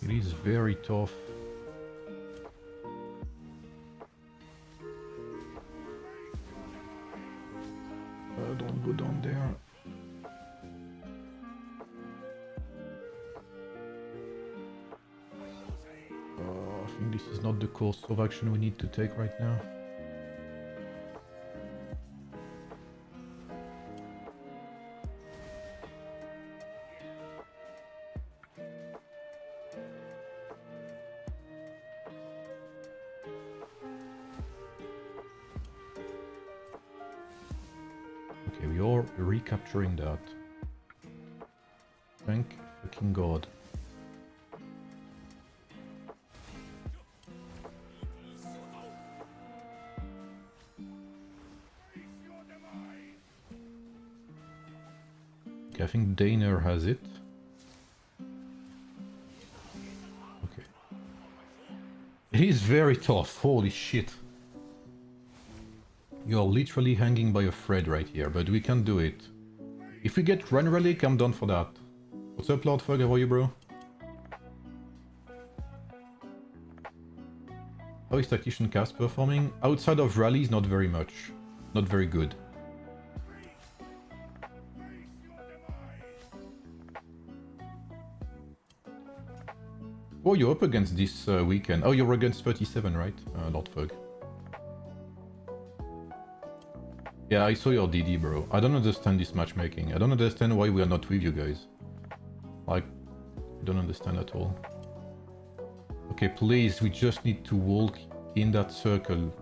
It is very tough. Don't go down there. I think this is not the course of action we need to take right now. Okay, we are recapturing that. Thank fucking God. Okay, I think Daner has it. Okay. It is very tough, holy shit. You're literally hanging by a thread right here, but we can do it. If we get Run Relic, I'm done for that. What's up, Lord Fug? How are you, bro? How is Tactician Cast performing? Outside of rallies, not very much. Not very good. Oh, you're up against this weekend. Oh, you're against 37, right, Lord Fug? Yeah, I saw your DD, bro. I don't understand this matchmaking. I don't understand why we are not with you guys. Like, I don't understand at all. Okay, please, we just need to walk in that circle.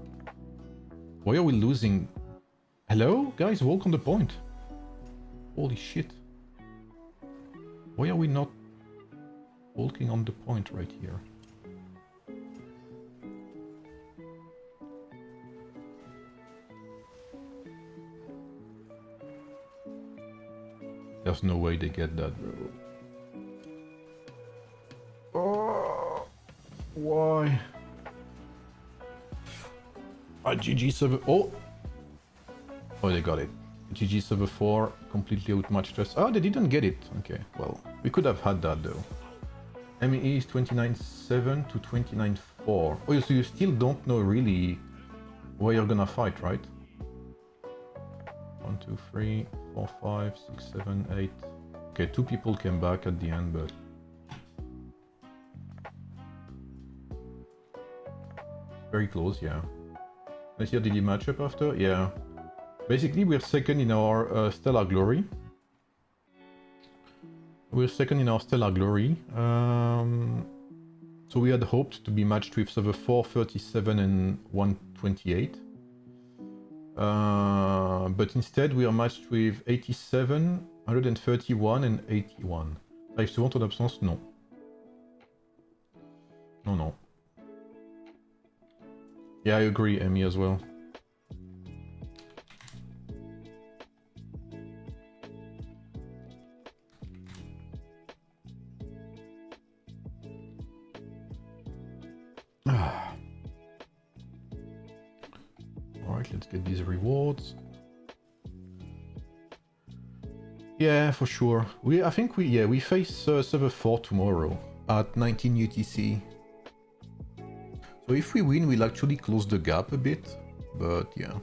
Why are we losing? Hello? Guys, walk on the point. Holy shit. Why are we not walking on the point right here? There's no way they get that, bro. Oh, why? GG server. Oh, they got it. GG server 4 completely outmatched us. Oh, they didn't get it. Okay, well, we could have had that though. ME is 29.7 to 29.4. Oh, so you still don't know really where you're gonna fight, right? 1, 2, 3, 4, 5, 6, 7, 8. Okay, 2 people came back at the end, but... very close, yeah. Let's hear the matchup after? Yeah. Basically, we're second in our Stellar Glory. We're second in our Stellar Glory. So we had hoped to be matched with server 4, 37 and 128. But instead we are matched with 87, 131 and 81. Arrive souvent en absence? Non. Non, non. Yeah, I agree, Emmy, as well. Alright, let's get these rewards. Yeah, for sure. I think we face server 4 tomorrow at 19 UTC. So if we win, we'll actually close the gap a bit. But yeah.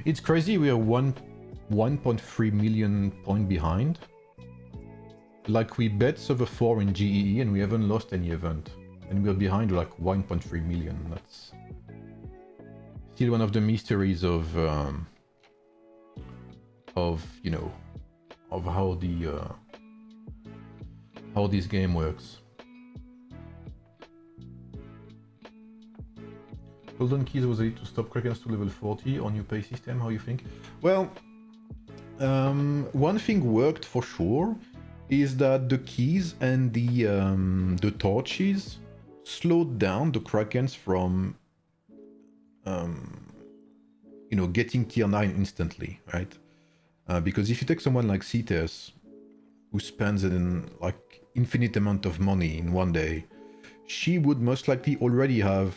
It's crazy, we are 1.3 million point behind. Like, we bet server 4 in GEE and we haven't lost any event. And we're behind like 1.3 million. That's still one of the mysteries of you know, of how this game works. Golden Keys was able to stop Krakens to level 40 on your pay system. How you think? Well, one thing worked for sure is that the keys and the torches slowed down the Krakens from you know, getting tier 9 instantly, right? Because if you take someone like Cetus, who spends an like infinite amount of money in one day, she would most likely already have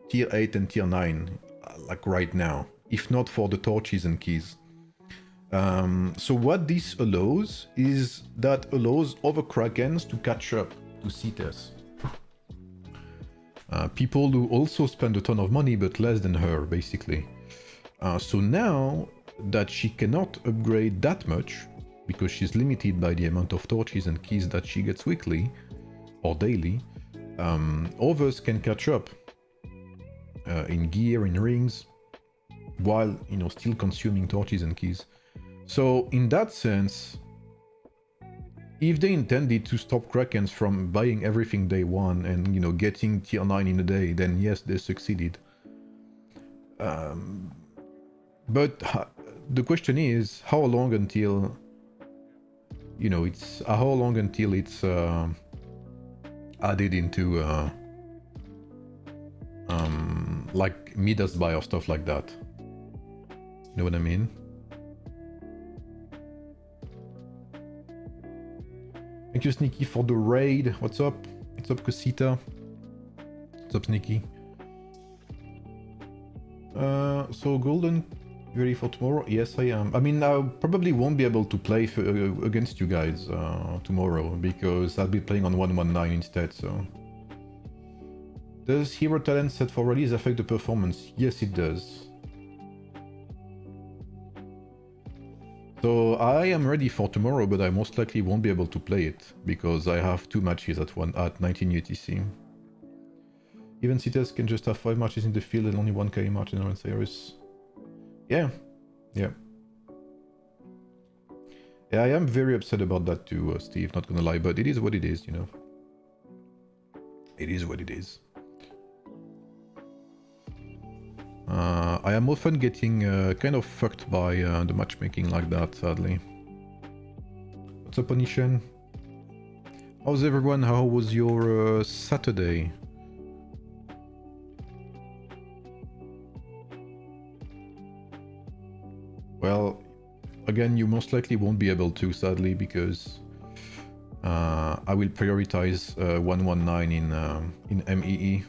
tier 8 and tier 9 like right now, if not for the torches and keys. So what this allows is that allows other Krakens to catch up to Cetus. People who also spend a ton of money but less than her, basically. So now that she cannot upgrade that much, because she's limited by the amount of torches and keys that she gets weekly or daily, others can catch up in gear, in rings, while, you know, still consuming torches and keys. So in that sense, if they intended to stop Krakens from buying everything day one and, you know, getting tier 9 in a day, then yes, they succeeded. But the question is, how long until, you know, it's how long until it's added into like Midas buy or stuff like that. You know what I mean? Thank you, Sneaky, for the raid. What's up? What's up, Cosita? What's up, Sneaky? So Golden, you ready for tomorrow? Yes, I am. I mean, I probably won't be able to play against you guys tomorrow, because I'll be playing on 119 instead, so... Does hero talent set for release affect the performance? Yes, it does. So I am ready for tomorrow, but I most likely won't be able to play it, because I have 2 matches at 19 UTC. Even Cites can just have 5 matches in the field and only 1 carry match in our series. Yeah. Yeah, I am very upset about that too, Steve, not gonna lie, but it is what it is, you know. It is what it is. I am often getting kind of fucked by the matchmaking like that, sadly. What's up, Onishan? How's everyone? How was your Saturday? Well, again, you most likely won't be able to, sadly, because I will prioritize 119 in MEE.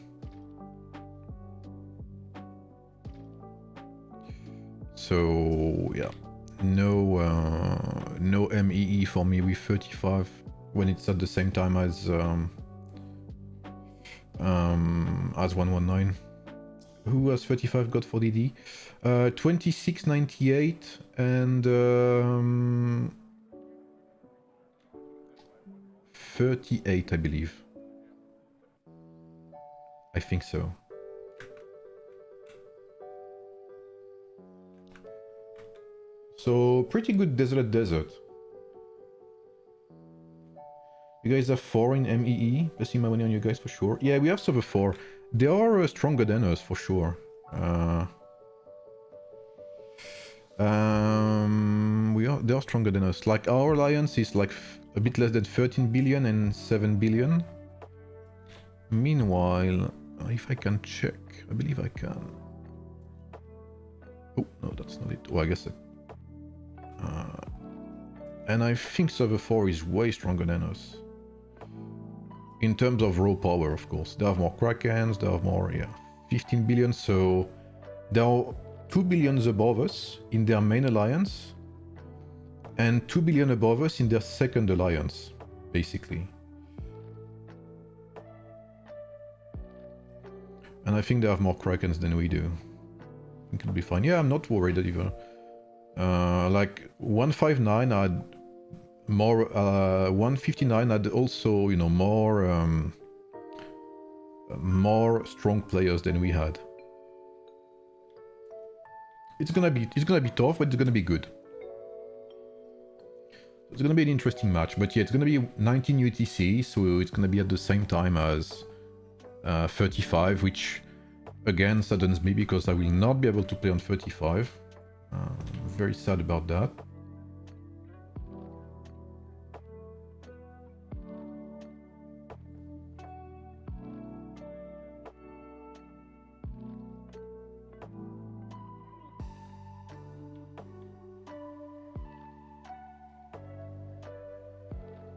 So yeah, no MEE for me with 35 when it's at the same time as 119. Who has 35 got for DD? 2698 and 38, I believe. I think so. So pretty good Desolate Desert. You guys have 4 in MEE. Placing my money on you guys for sure. Yeah, we have server 4. They are stronger than us for sure. They are stronger than us. Like our alliance is like a bit less than 13 billion and 7 billion. Meanwhile, if I can check, I believe I can. Oh no, that's not it. Oh, I guess it. And I think server 4 is way stronger than us. In terms of raw power, of course. They have more Krakens, they have more, yeah, 15 billion, so they are 2 billions above us in their main alliance, and 2 billion above us in their second alliance, basically. And I think they have more Krakens than we do. I think it'll be fine. Yeah, I'm not worried either. Like 159 had more, 159 had also, you know, more strong players than we had. It's gonna be tough, but it's gonna be good. It's gonna be an interesting match, but yeah, it's gonna be 19 UTC, so it's gonna be at the same time as 35, which again saddens me because I will not be able to play on 35. Very sad about that.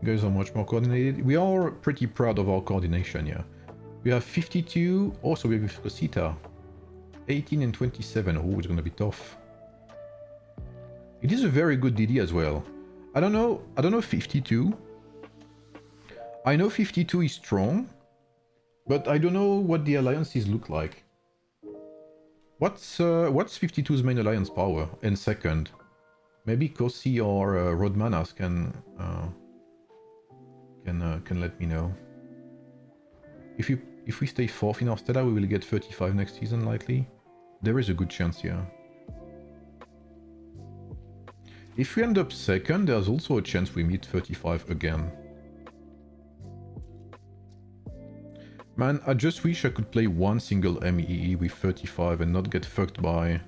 You guys are much more coordinated. We are pretty proud of our coordination, yeah. We have 52, also we have Cosita. 18 and 27, oh, it's gonna be tough. It is a very good DD as well. I don't know 52. I know 52 is strong, but I don't know what the alliances look like. What's 52's main alliance power and second? Maybe Kosi or Rodmanas can let me know. If we stay 4th in our stella, we will get 35 next season likely. There is a good chance, yeah. If we end up 2nd, there's also a chance we meet 35 again. Man, I just wish I could play one single MEE with 35 and not get fucked by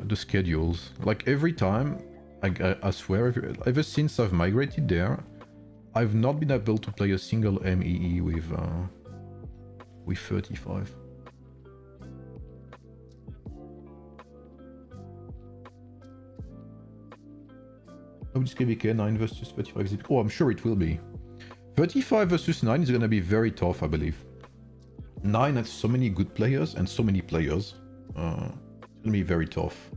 the schedules. Like every time, I swear, ever since I've migrated there, I've not been able to play a single MEE with 35. Oh, this KVK 9 versus 35 is it? Oh, I'm sure it will be. 35 versus 9 is gonna be very tough, I believe. 9 has so many good players and so many players. It's gonna be very tough.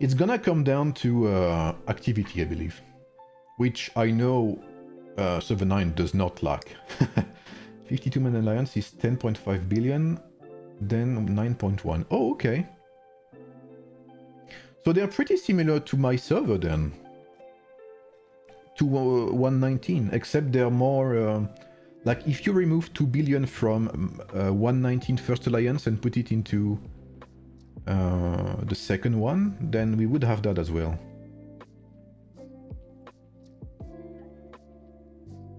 It's gonna come down to activity, I believe. Which I know server 9 does not lack. 52-man alliance is 10.5 billion, then 9.1. Oh, okay. So they're pretty similar to my server then. To 119, except they're more... like if you remove 2 billion from 119 first alliance and put it into the second one, then we would have that as well.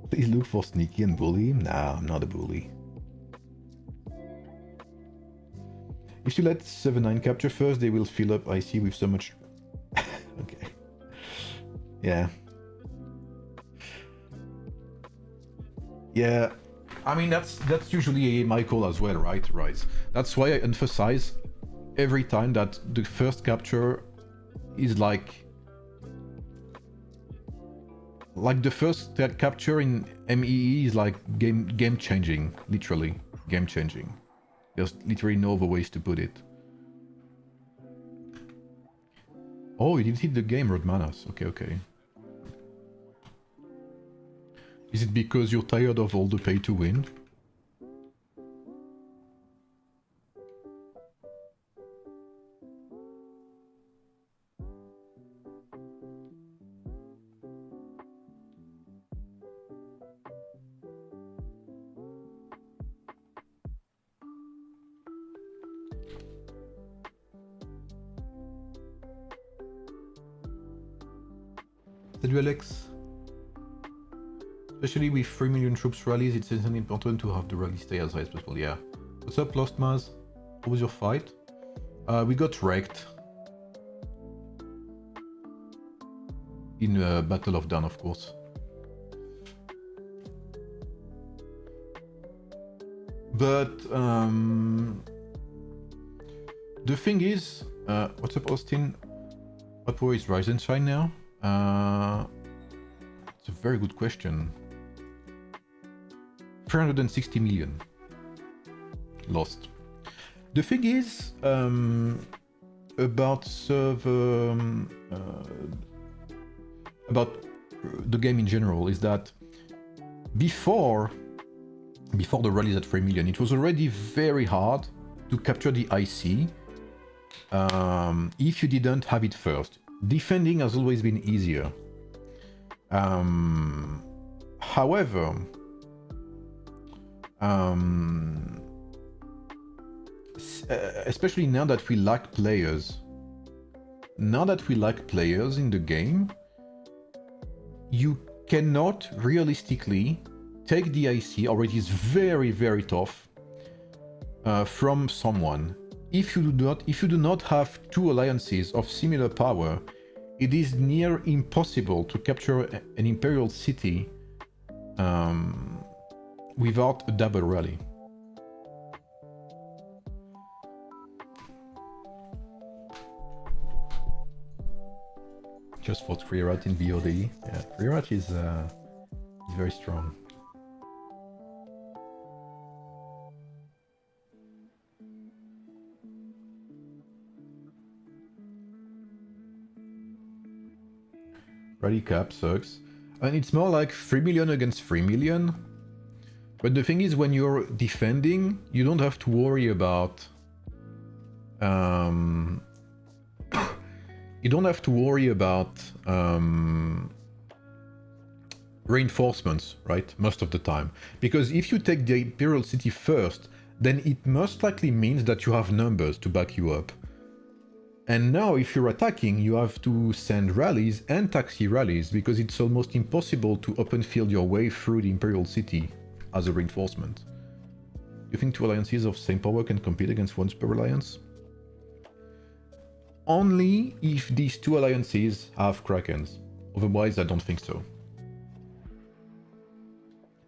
Please look for sneaky and bully. Nah, I'm not a bully. If you let 7-9 capture first, they will fill up IC with so much... Okay. Yeah. Yeah. I mean, that's usually my call as well, right? Right. That's why I emphasize every time that the first capture is like the first capture in MEE is like game changing, literally game changing. There's literally no other ways to put it. Oh, you did hit the game, Rodmanas. Okay, okay. Is it because you're tired of all the pay to win? Salut Alex. Especially with 3 million troops rallies, it's important to have the rally stay as high as possible. Yeah. What's up, Lost Maz? How was your fight? We got wrecked in the Battle of Dawn, of course. But the thing is, what's up, Austin? What power is Rise and Shine now? It's a very good question. 360 million lost. The thing is, about server, about the game in general, is that before the rallies at 3 million, it was already very hard to capture the IC if you didn't have it first. Defending has always been easier. However, especially now that we lack players. Now that we lack players in the game, you cannot realistically take the IC, or it is very, very tough, from someone. If you do not have two alliances of similar power, it is near impossible to capture an imperial city without a double rally. Just fought Freerat in BOD. Yeah, Freerat is very strong. Rally cap sucks. And it's more like 3 million against 3 million. But the thing is, when you're defending, you don't have to worry about... you don't have to worry about reinforcements, right? Most of the time. Because if you take the Imperial City first, then it most likely means that you have numbers to back you up. And now if you're attacking, you have to send rallies and taxi rallies, because it's almost impossible to open field your way through the Imperial City as a reinforcement. You think two alliances of same power can compete against one super alliance? Only if these two alliances have Krakens. Otherwise, I don't think so.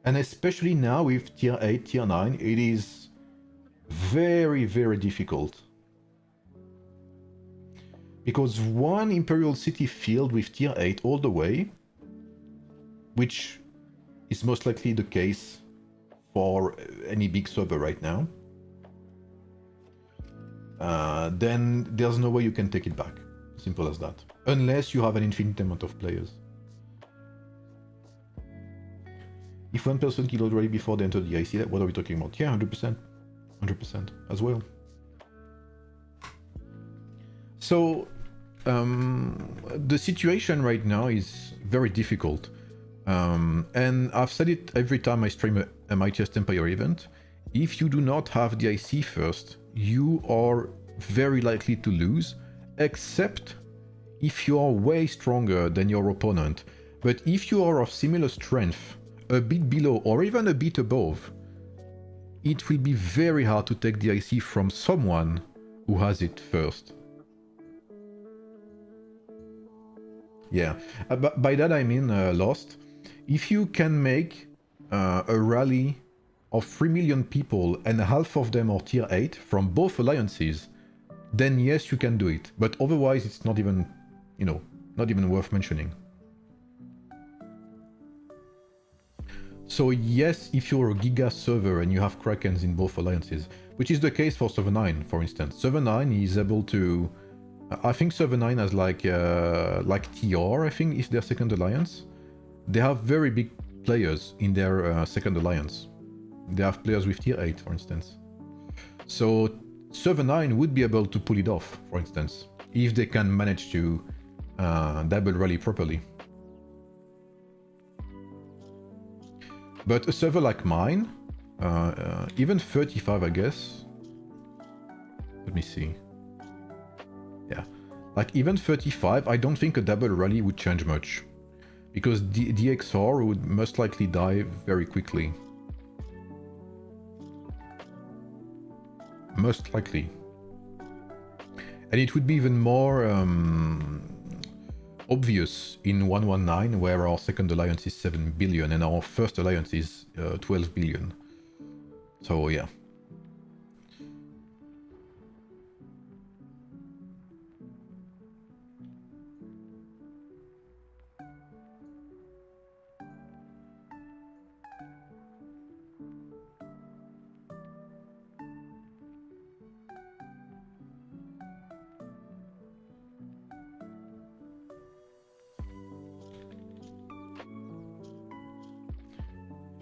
And especially now with tier 8, tier 9, it is very, very difficult. Because one Imperial City field with tier 8 all the way, which is most likely the case for any big server right now, then there's no way you can take it back. Simple as that. Unless you have an infinite amount of players. If one person killed already before they entered the IC, what are we talking about? Yeah, 100%. 100% as well. So, the situation right now is very difficult. And I've said it every time I stream a Mightiest Empire event. If you do not have the IC first, you are very likely to lose, except if you are way stronger than your opponent. But if you are of similar strength, a bit below or even a bit above, it will be very hard to take the IC from someone who has it first. Yeah, by that I mean Lost. If you can make a rally of 3 million people and half of them are tier 8 from both alliances, then yes, you can do it. But otherwise, it's not even, you know, not even worth mentioning. So yes, if you're a Giga server and you have Krakens in both alliances, which is the case for Server 9, for instance. Server 9 is able to... I think Server 9 has like TR, I think, is their second alliance. They have very big players in their second alliance. They have players with tier 8, for instance. So Server 9 would be able to pull it off, for instance, if they can manage to double rally properly. But a server like mine, even 35, I guess. Let me see. Yeah, like even 35, I don't think a double rally would change much. Because DXR would most likely die very quickly. Most likely. And it would be even more obvious in 119, where our second alliance is 7 billion and our first alliance is 12 billion. So yeah.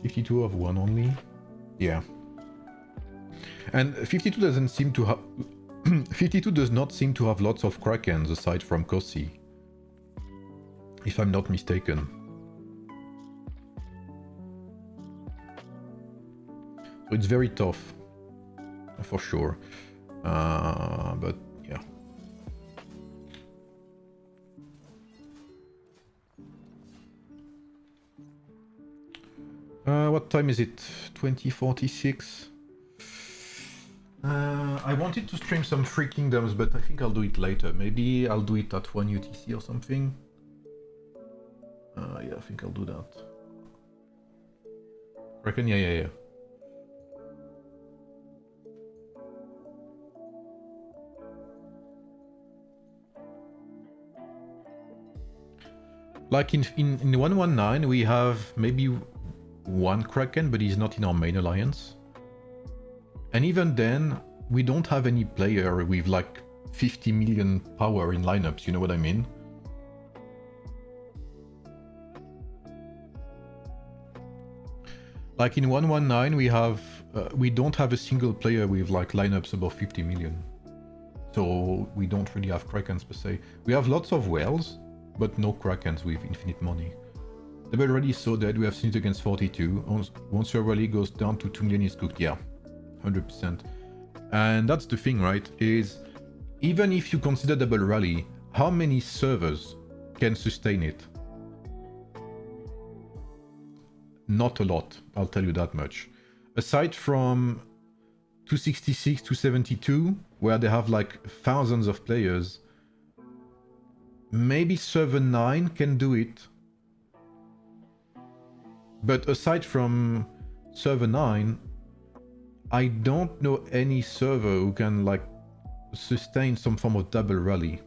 $52 of one only? Yeah. And 52 doesn't seem to have... 52 does not seem to have lots of Krakens aside from Kossi. If I'm not mistaken. So it's very tough. For sure. But yeah. What time is it? 20:46. I wanted to stream some Free Kingdoms, but I think I'll do it later. Maybe I'll do it at 1 UTC or something. Yeah, I think I'll do that. Reckon? Yeah. Like in 119, we have maybe one Kraken, but he's not in our main alliance. And even then, we don't have any player with like 50 million power in lineups, you know what I mean? Like in 119, we don't have a single player with like lineups above 50 million. So we don't really have Krakens per se. We have lots of whales, but no Krakens with infinite money. Double rally is so dead, we have seen it against 42. Once your rally goes down to 2 million, it's cooked. Yeah, 100%. And that's the thing, right? Is even if you consider double rally, how many servers can sustain it? Not a lot, I'll tell you that much. Aside from 266, 272, where they have like thousands of players, maybe server 9 can do it. But aside from server 9, I don't know any server who can like sustain some form of double rally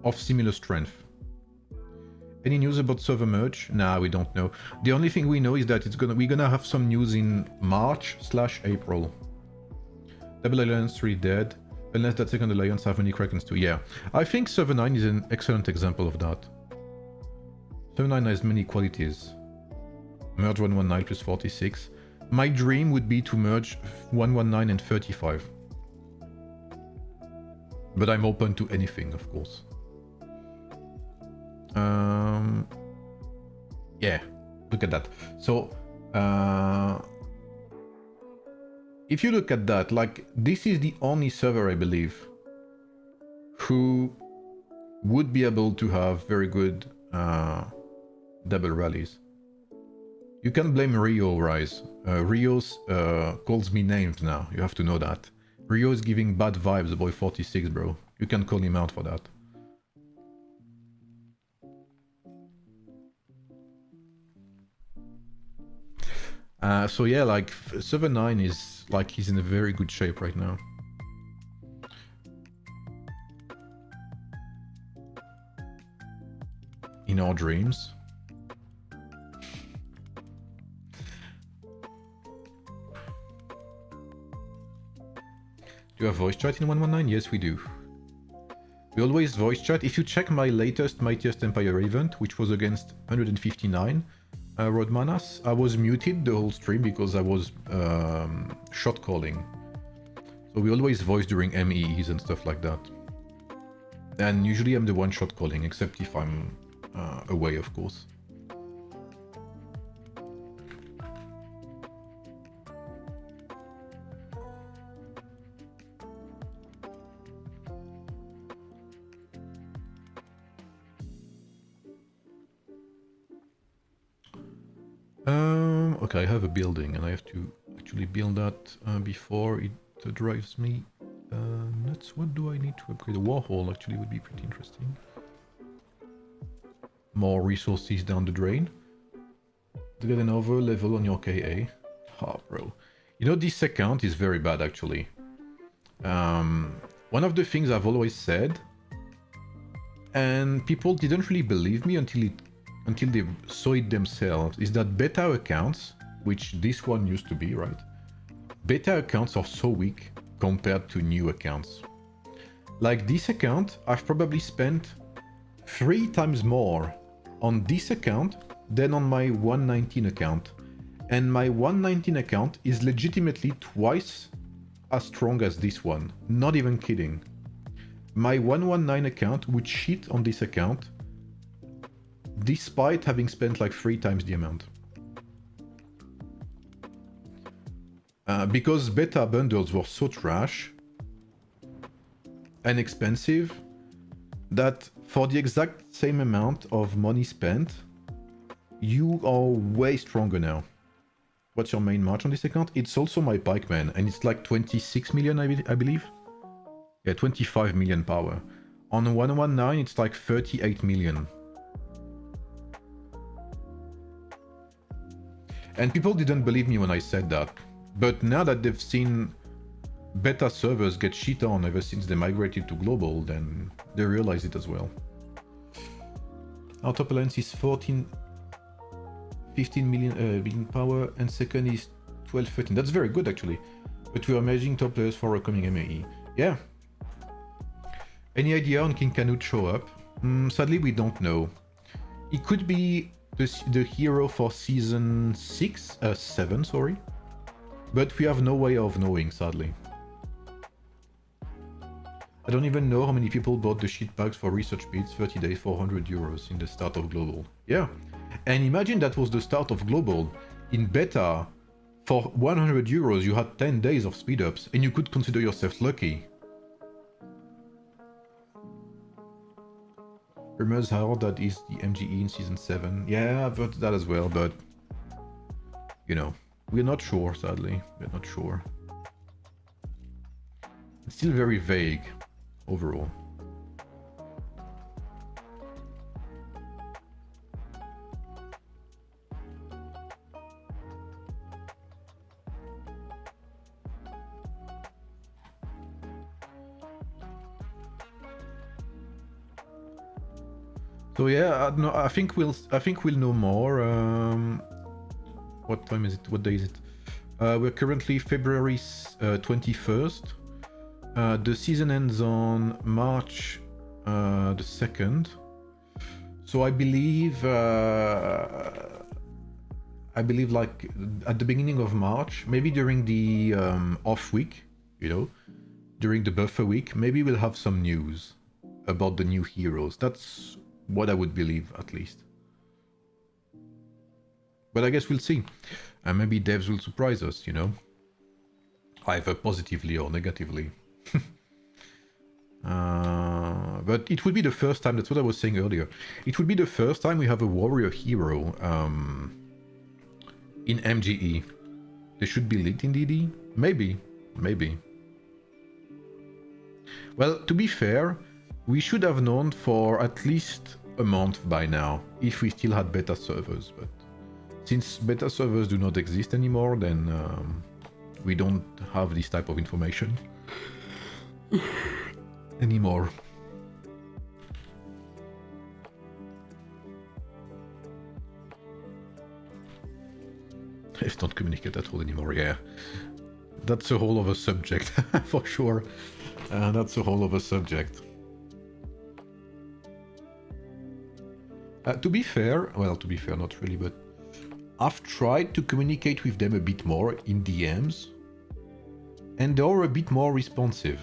of similar strength. Any news about server merge? Nah, we don't know. The only thing we know is that we're gonna have some news in March/April. Double Alliance 3 dead, unless that second alliance have any Krakens too. Yeah, I think server 9 is an excellent example of that. Server 9 has many qualities. Merge 119 plus 46. My dream would be to merge 119 and 35. But I'm open to anything, of course. Yeah, look at that. So, if you look at that, like, this is the only server, I believe, who would be able to have very good double rallies. You can blame Rio, Rise. Rio's calls me names now, you have to know that. Rio is giving bad vibes about 46, bro. You can call him out for that. So yeah, like, server 9 is, like, he's in a very good shape right now. In our dreams. Do you have voice chat in 119? Yes, we do. We always voice chat. If you check my latest Mightiest Empire event, which was against 159 Rodmanas, I was muted the whole stream because I was shot calling. So we always voice during MEEs and stuff like that. And usually I'm the one shot calling, except if I'm away, of course. Okay, I have a building and I have to actually build that before it drives me Nuts, what do I need to upgrade? A warhole actually would be pretty interesting. More resources down the drain. To get another level on your KA. Oh, bro. You know, this account is very bad actually. One of the things I've always said, and people didn't really believe me until they saw it themselves, is that beta accounts, which this one used to be, right? Beta accounts are so weak compared to new accounts. Like this account, I've probably spent 3 times more on this account than on my 119 account. And my 119 account is legitimately twice as strong as this one. Not even kidding. My 119 account would cheat on this account despite having spent like 3 times the amount. Because beta bundles were so trash and expensive that for the exact same amount of money spent, you are way stronger now. What's your main march on this account? It's also my pikeman, and it's like 26 million, I believe. Yeah, 25 million power. On 119, it's like 38 million. And people didn't believe me when I said that. But now that they've seen beta servers get shit on ever since they migrated to global, then they realize it as well. Our top alliance is 15 million power, and second is 12, 13. That's very good actually. But we are managing top players for upcoming MAE. Yeah. Any idea on King Canute show up? Sadly, we don't know. It could be the hero for season 7, sorry. But we have no way of knowing, sadly. I don't even know how many people bought the shit packs for research beats 30 days, 400 euros in the start of global. Yeah. And imagine that was the start of global. In beta, for 100 euros you had 10 days of speed ups, and you could consider yourself lucky. Rumors are that is the MGE in season 7. Yeah, I've heard that as well, but you know, we're not sure, sadly. We're not sure. It's still very vague overall. So yeah, I think we'll know more. What time is it? What day is it? We're currently February 21st. The season ends on March the 2nd. So I believe like at the beginning of March, maybe during the off week, you know, during the buffer week, maybe we'll have some news about the new heroes. That's what I would believe, at least. But I guess we'll see. And maybe devs will surprise us, you know? Either positively or negatively. But it would be the first time, that's what I was saying earlier. It would be the first time we have a warrior hero in MGE. They should be leaked in DD? Maybe. Maybe. Well, to be fair, we should have known for at least a month by now, if we still had beta servers, but since beta servers do not exist anymore, then we don't have this type of information anymore. Let's don't communicate at all anymore, yeah. That's a whole other subject, for sure. That's a whole other subject. To be fair, well, to be fair, not really, but I've tried to communicate with them a bit more in DMs, and they are a bit more responsive.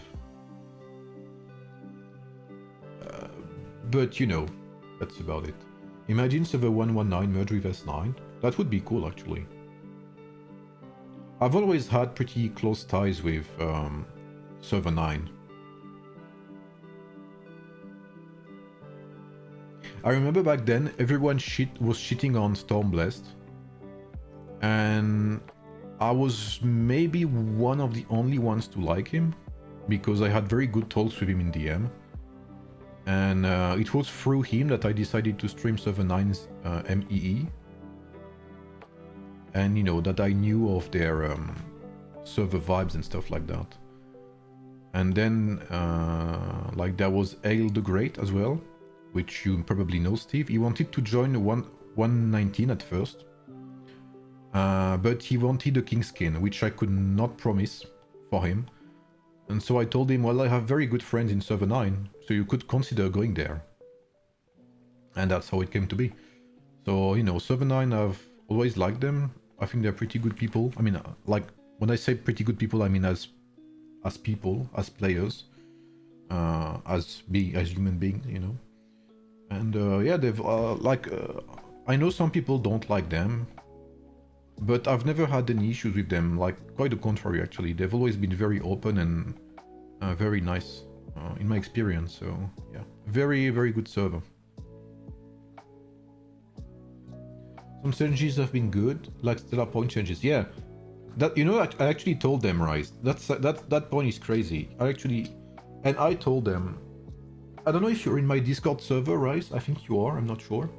But, you know, that's about it. Imagine server 119 merge with S9. That would be cool, actually. I've always had pretty close ties with server 9. I remember back then, everyone was shitting on Stormblessed, and I was maybe one of the only ones to like him. because I had very good talks with him in DM. And it was through him that I decided to stream Server 9's MEE. And, you know, that I knew of their server vibes and stuff like that. And then, like, there was Ale the Great as well, which you probably know, Steve. He wanted to join 119 at first. But he wanted a king skin, which I could not promise for him. And so I told him, well, I have very good friends in Server 9, so you could consider going there. And that's how it came to be. So, you know, Server 9, I've always liked them. I think they're pretty good people. I mean, like, when I say pretty good people, I mean as people, as players, as human beings, you know. And yeah, they've, I know some people don't like them, but I've never had any issues with them, like, quite the contrary, actually. They've always been very open and very nice, in my experience, so, yeah. Very, very good server. Some changes have been good, like stellar point changes, yeah. That, you know, I actually told them, Rise, that point is crazy. And I told them, I don't know if you're in my Discord server, Rise, I think you are, I'm not sure.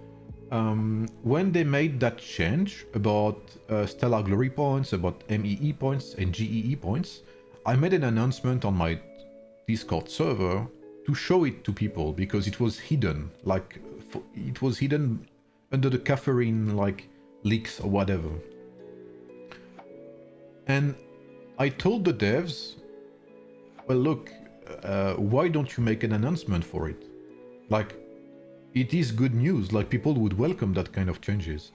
When they made that change about stellar glory points, about MEE points and GEE points, I made an announcement on my Discord server to show it to people because it was hidden, like it was hidden under the Catherine like leaks or whatever. And I told the devs, well, look, why don't you make an announcement for it? Like, it is good news, like people would welcome that kind of changes.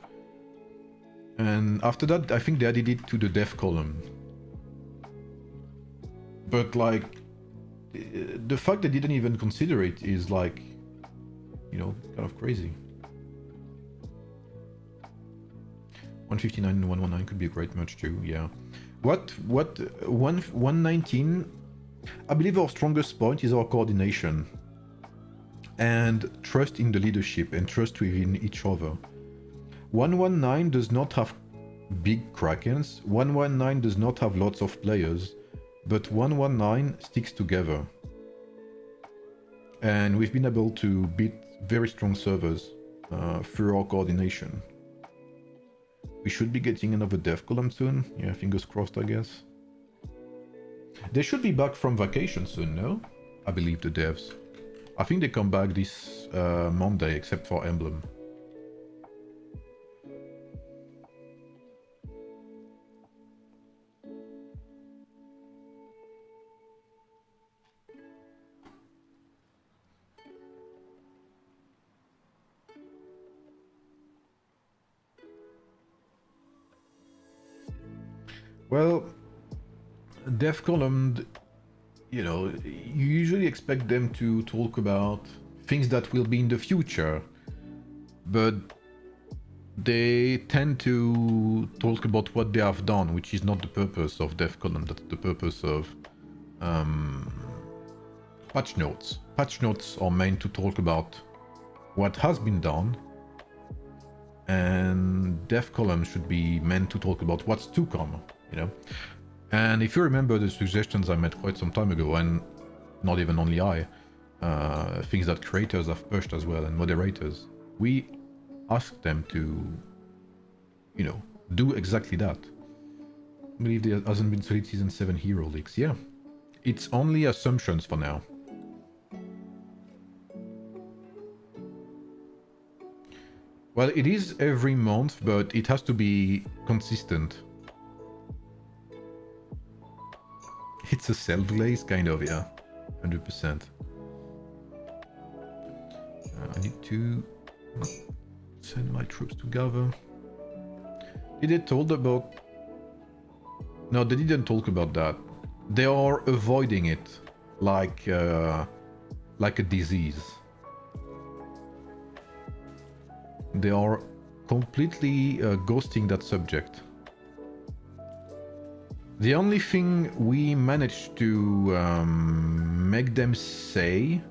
And after that, I think they added it to the dev column. But like, the fact they didn't even consider it is like, you know, kind of crazy. 159 and 119 could be a great match too, yeah. 119, I believe our strongest point is our coordination. And trust in the leadership and trust within each other. 119 does not have big krakens, 119 does not have lots of players, but 119 sticks together. And we've been able to beat very strong servers through our coordination. We should be getting another dev column soon, yeah, fingers crossed, I guess. They should be back from vacation soon, no? I believe the devs. I think they come back this Monday, except for Emblem. Well, dev column, you know, you usually expect them to talk about things that will be in the future, but they tend to talk about what they have done, which is not the purpose of dev column. That's the purpose of patch notes. Patch notes are meant to talk about what has been done, and dev column should be meant to talk about what's to come, you know. And if you remember the suggestions I made quite some time ago, and not even only I, things that creators have pushed as well and moderators, we asked them to, you know, do exactly that. I believe there hasn't been solid Season 7 hero leaks. Yeah, it's only assumptions for now. Well, it is every month, but it has to be consistent. It's a self-glaze, kind of, yeah. 100%. I need to send my troops to Gava. Did they talk about... No, they didn't talk about that. They are avoiding it like a disease. They are completely ghosting that subject. The only thing we managed to make them say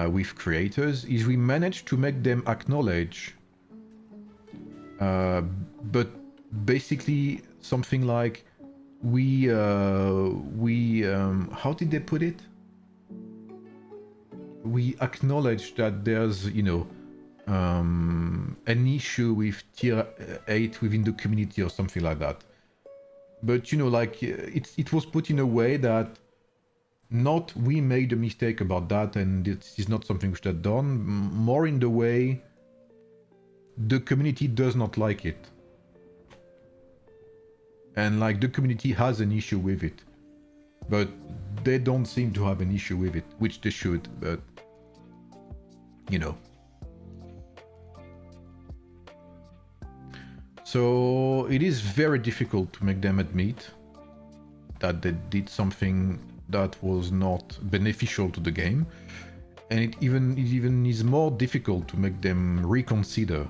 with creators is we managed to make them acknowledge, but basically something like, how did they put it? We acknowledge that there's, you know, an issue with tier 8 within the community or something like that. But, you know, like, it was put in a way that not we made a mistake about that and this is not something we should have done, more in the way the community does not like it. And, like, the community has an issue with it. But they don't seem to have an issue with it, which they should, but, you know. So it is very difficult to make them admit that they did something that was not beneficial to the game, and it even is more difficult to make them reconsider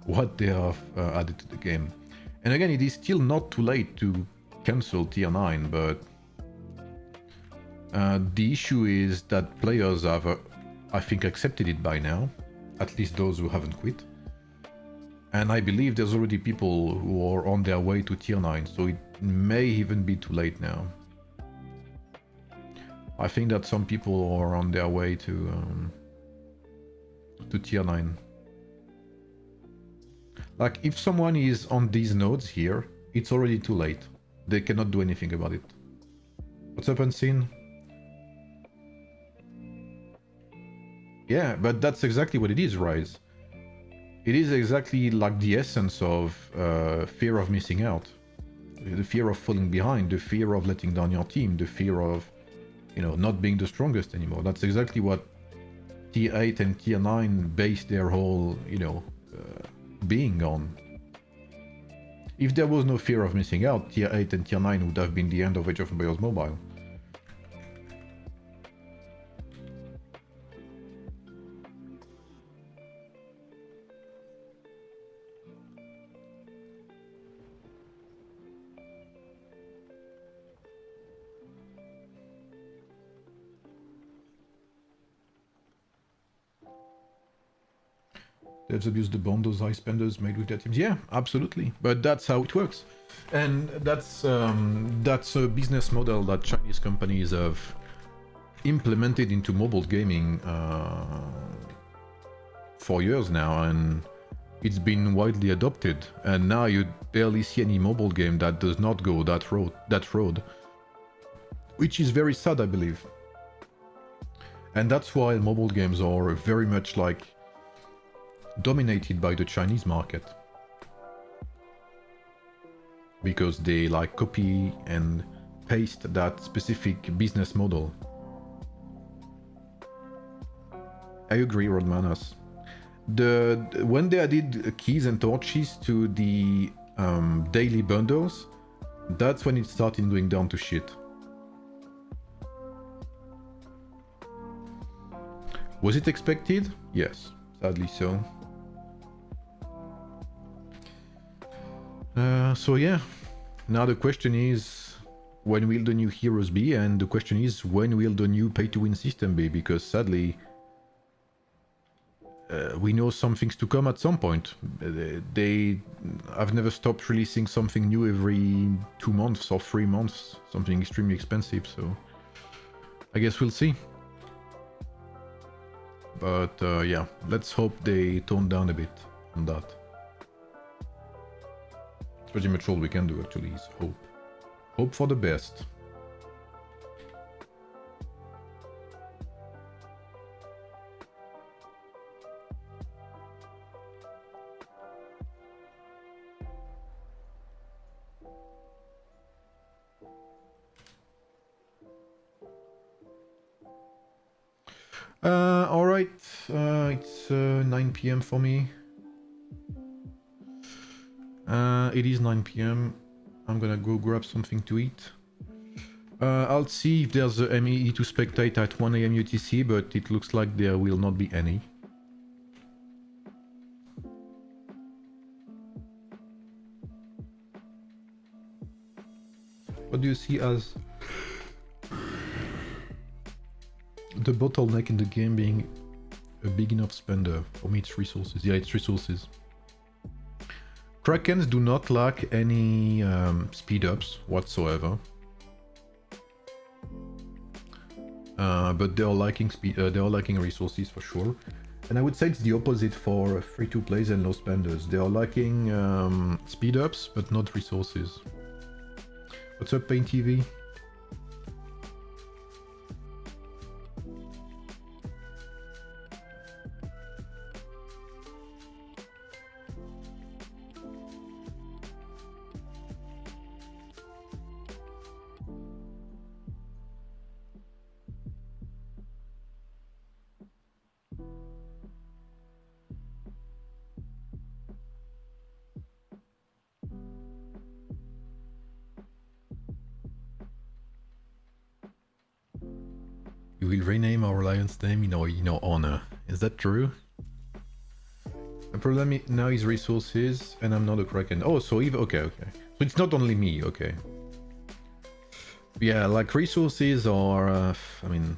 what they have added to the game. And again, it is still not too late to cancel tier 9, but the issue is that players have, I think, accepted it by now, at least those who haven't quit. And I believe there's already people who are on their way to tier 9, so it may even be too late now. I think that some people are on their way to tier 9. Like, if someone is on these nodes here, it's already too late. They cannot do anything about it. What's up, Unseen? Yeah, but that's exactly what it is, Rise. It is exactly like the essence of fear of missing out. The fear of falling behind, the fear of letting down your team, the fear of, you know, not being the strongest anymore. That's exactly what tier 8 and tier 9 base their whole, you know, being on. If there was no fear of missing out, tier 8 and tier 9 would have been the end of Age of Empires Mobile. Devs abuse the bond those high spenders made with their teams. Yeah, absolutely. But that's how it works. And that's a business model that Chinese companies have implemented into mobile gaming for years now, and it's been widely adopted. And now you barely see any mobile game that does not go that road, which is very sad, I believe. And that's why mobile games are very much like dominated by the Chinese market, because they like copy and paste that specific business model. I agree, Rodmanas. When they added keys and torches to the daily bundles, that's when it started going down to shit. Was it expected? Yes, sadly so. So yeah, now the question is, when will the new heroes be? And the question is, when will the new pay-to-win system be? Because sadly, we know some things to come at some point. I've never stopped releasing something new every 2 months or 3 months, something extremely expensive, so I guess we'll see. But yeah, let's hope they tone down a bit on that. Pretty much all we can do, actually, is hope. Hope for the best. Alright, it's 9 PM for me. It is 9 PM. I'm gonna go grab something to eat. I'll see if there's a MEE to spectate at 1 AM UTC, but it looks like there will not be any. What do you see as the bottleneck in the game being a big enough spender? For me, it's resources. Yeah, it's resources. Krakens do not lack any speed ups whatsoever. But they are lacking they are lacking resources for sure. And I would say it's the opposite for free-to-plays and low spenders. They are lacking speed ups, but not resources. What's up, Paint TV? You will rename our alliance name in our honor. Is that true? The problem now is resources, and I'm not a Kraken. Oh, so even okay. So it's not only me, okay. Yeah, like resources are. I mean,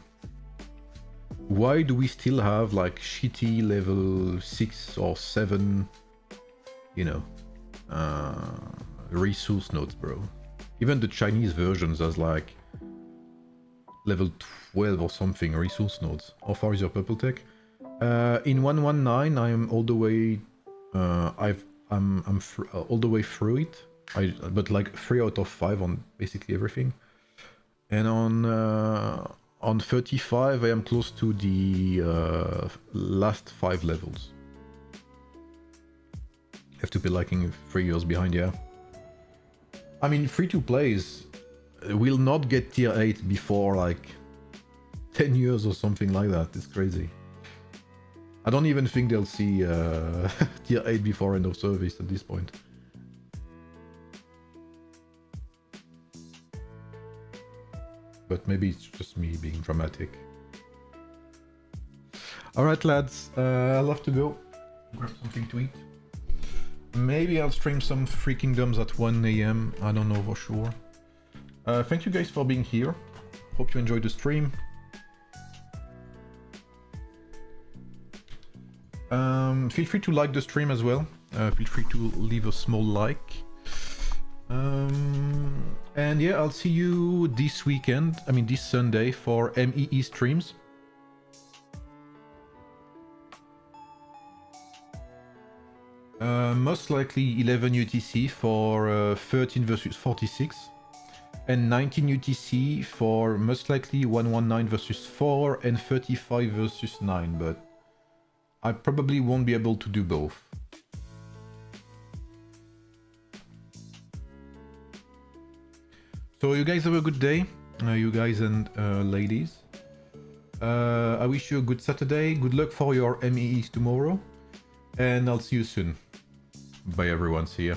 why do we still have like shitty level 6 or 7, you know, resource nodes, bro? Even the Chinese versions has like level 12 or something resource nodes. How far is your purple tech? In 119 I'm all the way I'm all the way through it. But like 3 out of 5 on basically everything. And on 35 I am close to the last 5 levels. Have to be like 3 years behind, yeah. I mean, free-to-plays will not get tier 8 before like 10 years or something like that. It's crazy. I don't even think they'll see tier 8 before end of service at this point. But maybe it's just me being dramatic. Alright lads, I'll have to go grab something to eat. Maybe I'll stream some Free Kingdoms at 1 AM, I don't know for sure. Thank you guys for being here. Hope you enjoyed the stream. Feel free to like the stream as well. Feel free to leave a small like. And yeah, I'll see you this weekend, I mean this Sunday, for MEE streams. Most likely 11 UTC for 13 versus 46. And 19 UTC for most likely 119 versus 4 and 35 versus 9, but I probably won't be able to do both. So you guys have a good day, you guys and ladies. I wish you a good Saturday, good luck for your MEEs tomorrow, and I'll see you soon. Bye everyone, see ya.